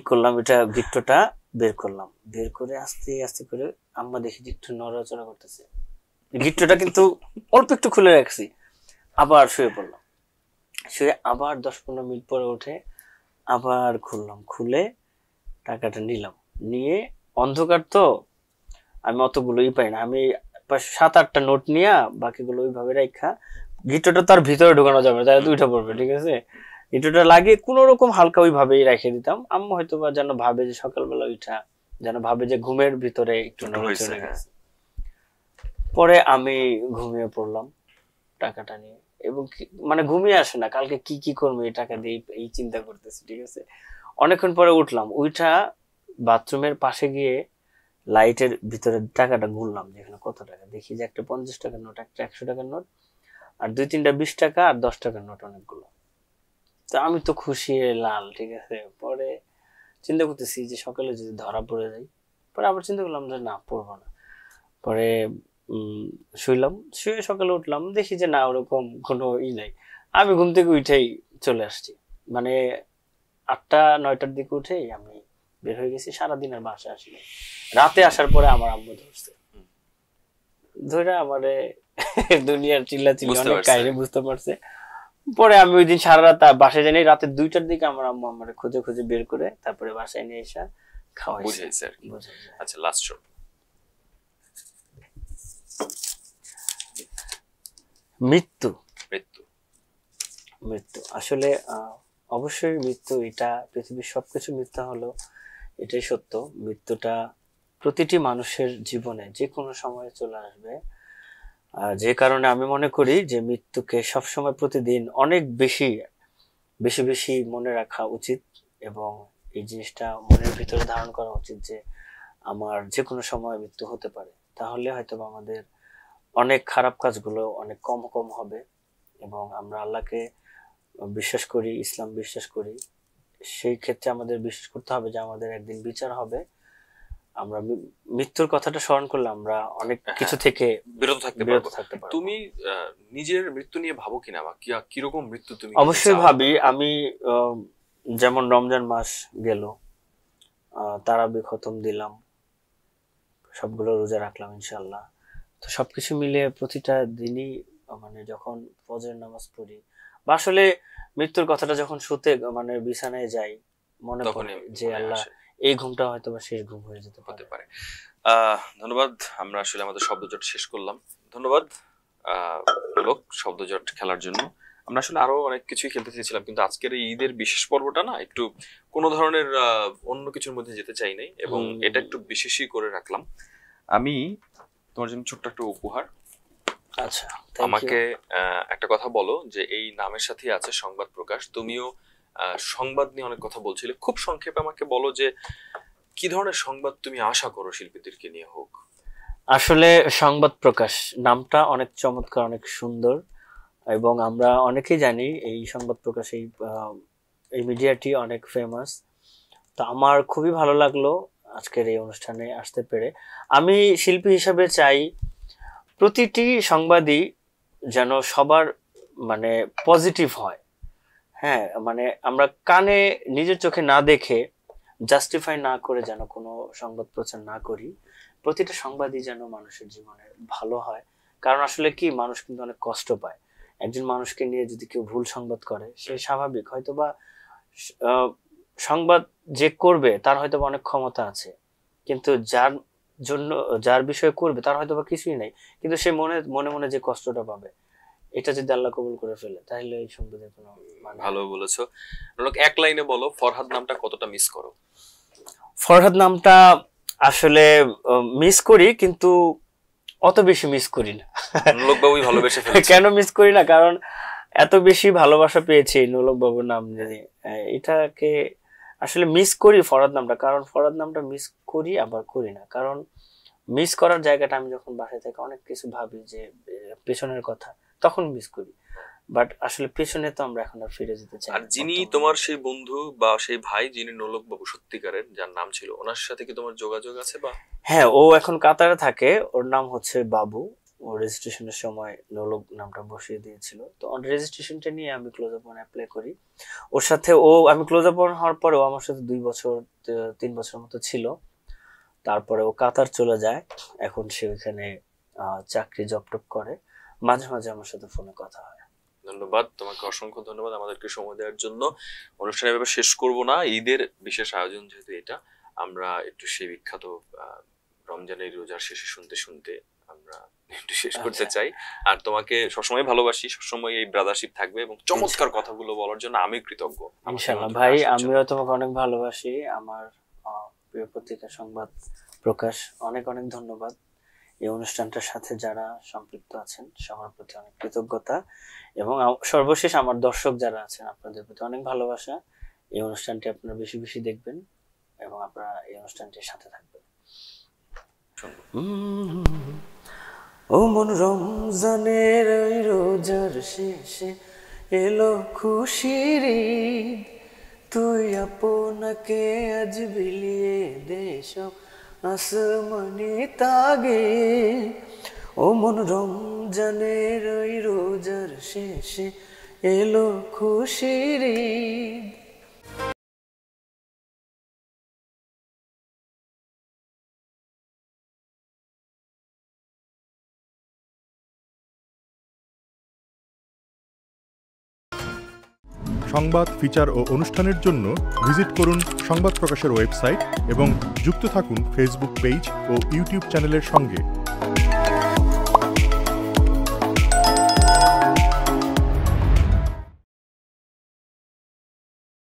[SPEAKER 2] করলাম, এটা গিট্টটা বের করলাম। বের করে আস্তে আস্তে করে আম্মা দেখি যে একটু নড়াচড়া করতেছে। গিট্টটা কিন্তু অল্প একটু খুলে রাখছি। আবার শুয়ে পড়লাম। শুয়ে আবার 10-15 মিনিট পরে উঠে আবার খুললাম। খুলে টাকাটা নিলাম। নিয়ে অন্ধকার তো, আমি অতগুলোই পাই না। আমি 7-8টা নোট নিয়ে বাকিগুলো ওইভাবে রাখা, গিট্টটা তার ভিতরে ঢোকানো যাবে, তাহলে তো উঠে পড়বে। ঠিক আছে। গিট্টটা লাগিয়ে কোন রকম হালকা ওইভাবেই রেখে দিতাম। আম্মু হয়তো বা যেন ভাবে যে সকালবেলা উঠা, যেন ভাবে যে ঘুমের ভিতরে একটু নড়ে চলে গেছে। পরে আমি ঘুমিয়ে পড়লাম টাকাটা নিয়ে, এবং মানে ঘুমিয়ে আসে না, কালকে কি কি করবো এই টাকা দিয়ে, এই চিন্তা করতেছি। ঠিক আছে। অনেকক্ষণ পরে উঠলাম, উঠা বাথরুমের পাশে গিয়ে লাইটের ভিতরে টাকাটা গুনলাম, যেখানে কত টাকা। দেখি যে একটা 50 টাকার নোট, একটা 100 টাকার নোট, আর 2-3টা 20 টাকা আর 10 টাকার নোট, অনেকগুলো। তো আমি তো খুশি লাল। ঠিক আছে। পরে চিন্তা করতেছি যে সকালে যদি ধরা পড়ে যাই। পরে আবার চিন্তা করলাম যে না, পড়বো না। পরে শুইলাম। শুয়ে সকালে উঠলাম, দেখি যে না, ওরকম কোনো নাই। আমি ঘুম থেকে উঠেই চলে আসছি, মানে 8টা-9টার দিকে উঠেই আমি বের হয়ে গেছি। সারাদিন আর বাসায় আসিনি। রাতে আসার পরে আমার আম্মু ধরছে, ধরে আমারে দুনিয়ার চিল্লাচিল্লি অনেক কাহিনী বুঝতে পারছে। পরে আমি ওই দিন সারা রাত বাসায় যাইনি। রাতে 2টার দিকে আমার আম্মু আমারে খুঁজে খুঁজে বের করে তারপরে বাসায় নিয়ে এসে খাওয়াইছে।
[SPEAKER 1] আচ্ছা, লাস্ট শট।
[SPEAKER 2] মৃত্যু আসলে অবশ্যই মৃত্যু, এটা পৃথিবীর সবকিছু মিথ্যা হলো এটাই সত্য। মৃত্যুটা প্রতিটি মানুষের জীবনে যে কোনো সময় চলে আসবে। যে কারণে আমি মনে করি যে মৃত্যুকে সবসময় প্রতিদিন অনেক বেশি বেশি বেশি মনে রাখা উচিত, এবং এই জিনিসটা মনের ভিতরে ধারণ করা উচিত যে আমার যে কোনো সময় মৃত্যু হতে পারে। তাহলে হয়তো আমাদের অনেক খারাপ কাজগুলো অনেক কম কম হবে, এবং আমরা আল্লাহকে বিশ্বাস করি, ইসলাম বিশ্বাস করি। সেই ক্ষেত্রে আমাদের বিশ্বাস করতে হবে যে আমাদের একদিন বিচার হবে। আমরা মৃত্যুর কথাটা স্মরণ করলে আমরা অনেক কিছু থেকে বিরত থাকতে পারবো।
[SPEAKER 1] তুমি নিজের মৃত্যু নিয়ে ভাবো কিনা, বা কিরকম মৃত্যু তুমি?
[SPEAKER 2] অবশ্যই ভাবি। আমি যেমন রমজান মাস গেল, তারাবি খতম দিলাম, সবগুলো রোজা রাখলাম ইনশাআল্লাহ। তো সবকিছু মিলে প্রতিটা দিনই মানে যখন ফজরের নামাজ পড়ি, বা আসলে মৃত্যুর কথাটা যখন শুতে মানে বিছানায় যাই, মনে পড়ে যে আল্লাহ, এই ঘুমটা হয়তো বা শেষ ঘুম হয়ে যেতে পারে।
[SPEAKER 1] ধন্যবাদ। আমরা আসলে আমাদের শব্দজট শেষ করলাম। ধন্যবাদ লোক শব্দজট খেলার জন্য। আমরা আসলে আরো অনেক কিছুই খেলতে চেয়েছিলাম, কিন্তু আজকের এই ঈদের বিশেষ পর্বটা না একটু কোনো ধরনের অন্য কিছুর মধ্যে যেতে চাই নাই, এবং এটা একটু বিশেষই করে রাখলাম। আমি তোমার জন্য ছোট্ট একটা উপহার।
[SPEAKER 2] আচ্ছা,
[SPEAKER 1] আমাকে একটা কথা বলো, যে এই নামের সাথে আছে সংবাদ প্রকাশ, তুমিও সংবাদ নিয়ে অনেক কথা বলছিলে, খুব সংক্ষেপে আমাকে বলো যে কি ধরনের সংবাদ তুমি আশা করো শিল্পীদেরকে নিয়ে হোক।
[SPEAKER 2] আসলে সংবাদ প্রকাশ নামটা অনেক চমৎকার, অনেক সুন্দর, এবং আমরা অনেকেই জানি এই সংবাদ প্রকাশ, এই মিডিয়াটি অনেক ফেমাস। তো আমার খুবই ভালো লাগলো আজকের এই অনুষ্ঠানে আসতে পেরে। আমি শিল্পী হিসাবে চাই প্রতিটি সংবাদই যেন সবার মানে পজিটিভ হয়। হ্যাঁ, মানে আমরা কানে নিজের চোখে না দেখে, জাস্টিফাই না করে যেন কোনো সংবাদ প্রচার না করি। প্রতিটা সংবাদই যেন মানুষের জীবনে ভালো হয়। কারণ আসলে কি, মানুষ কিন্তু অনেক কষ্ট পায়। একজন মানুষকে নিয়ে যদি কেউ ভুল সংবাদ করে, সে স্বাভাবিক হয়তোবা সংবাদ যে করবে তার হয়তো অনেক ক্ষমতা আছে, কিন্তু যার জন্য, যার বিষয়ে করবে তার হয়তো বা কিছুই নাই, কিন্তু সে মনে মনে মনে যে কষ্টটা পাবে, এটা যদি আল্লাহ কবুল করে ফেলে, তাহলে এই সংবাদের কোনো মানে।
[SPEAKER 1] ভালো বলেছো। এক লাইনে বলো, ফরহাদ নামটা কতটা মিস করো?
[SPEAKER 2] ফরহাদ নামটা আসলে মিস করি, কিন্তু অত বেশি মিস করি না।
[SPEAKER 1] নোলকবাবুই ভালোবেসে ফেলেছে।
[SPEAKER 2] কেন মিস করি না, কারণ এত বেশি ভালোবাসা পেয়েছি নোলক বাবুর নাম নিয়ে, এটাকে আসলে মিস করি ফরহাদ নামটা। কারণ ফরহাদ নামটা মিস করি আবার করি না, কারণ মিস করার জায়গাটা আমি যখন বাসায় থেকে অনেক কিছু ভাবি যে পেছনের কথা, তখন মিস করি। বাট আসলে পেছনে তো আমরা এখন আর ফিরে যেতে চাই।
[SPEAKER 1] আর যিনি তোমার সেই বন্ধু বা সেই ভাই, যিনি নোলকবাবু সত্যিকারের, যার নাম ছিল, ওনার সাথে কি তোমার যোগাযোগ আছে? বা
[SPEAKER 2] হ্যাঁ, ও এখন কাতারে থাকে, ওর নাম হচ্ছে বাবু। ও রেজিস্ট্রেশনের সময় নোলক নামটা বসিয়ে দিয়েছিল। তো রেজিস্ট্রেশনটা নিয়ে আমি ক্লোজ আপ ওয়ান অ্যাপ্লাই করি। ওর সাথে আমি ক্লোজ আপ ওয়ান হওয়ার পরে ও আমার সাথে 2 বছর 3 বছর মতো ছিল। তারপরে ও কাতার চলে যায়, এখন সে ওখানে চাকরি জব টপ করে। মাঝে মাঝে আমার সাথে ফোনে কথা হয়।
[SPEAKER 1] ধন্যবাদ তোমাকে, অসংখ্য ধন্যবাদ আমাদেরকে সময় দেওয়ার জন্য। অনুষ্ঠান এভাবে শেষ করব না, ঈদের বিশেষ আয়োজন যেহেতু এটা, আমরা একটু সেই বিখ্যাত রমজানের রোজার শেষে শুনতে শুনতে আমরা একটু শেষ করতে চাই। আর তোমাকে সবসময় ভালোবাসি, সবসময় এই ব্রাদারশিপ থাকবে, এবং চমৎকার কথাগুলো বলার জন্য আমি কৃতজ্ঞ।
[SPEAKER 2] ইনশাআল্লাহ ভাই, আমিও তোমাকে অনেক ভালোবাসি। আমার প্রিয় পত্রিকা সংবাদ প্রকাশ, অনেক অনেক ধন্যবাদ। এই অনুষ্ঠানটার সাথে যারা সম্পৃক্ত আছেন সবার প্রতি অনেক কৃতজ্ঞতা, এবং সর্বশেষ আমার দর্শক যারা আছেন, আপনাদের প্রতি অনেক ভালোবাসা। এই অনুষ্ঠানটি আপনারা বেশি বেশি দেখবেন, এবং আপনারা এই অনুষ্ঠানটির সাথে থাকবেন। ও মন, রমজানের ওই রোজার শেষে এলো খুশির ঈদ, তুই আপনাকে আজ বিলিয়ে দে সব আসমানি তাগে। ও মন, রমজানের ওই রোজার শেষে এলো খুশির ঈদ।
[SPEAKER 3] সংবাদ, ফিচার ও অনুষ্ঠানের জন্য ভিজিট করুন সংবাদ প্রকাশের ওয়েবসাইট এবং যুক্ত থাকুন ফেসবুক পেজ ও ইউটিউব চ্যানেলের সঙ্গে।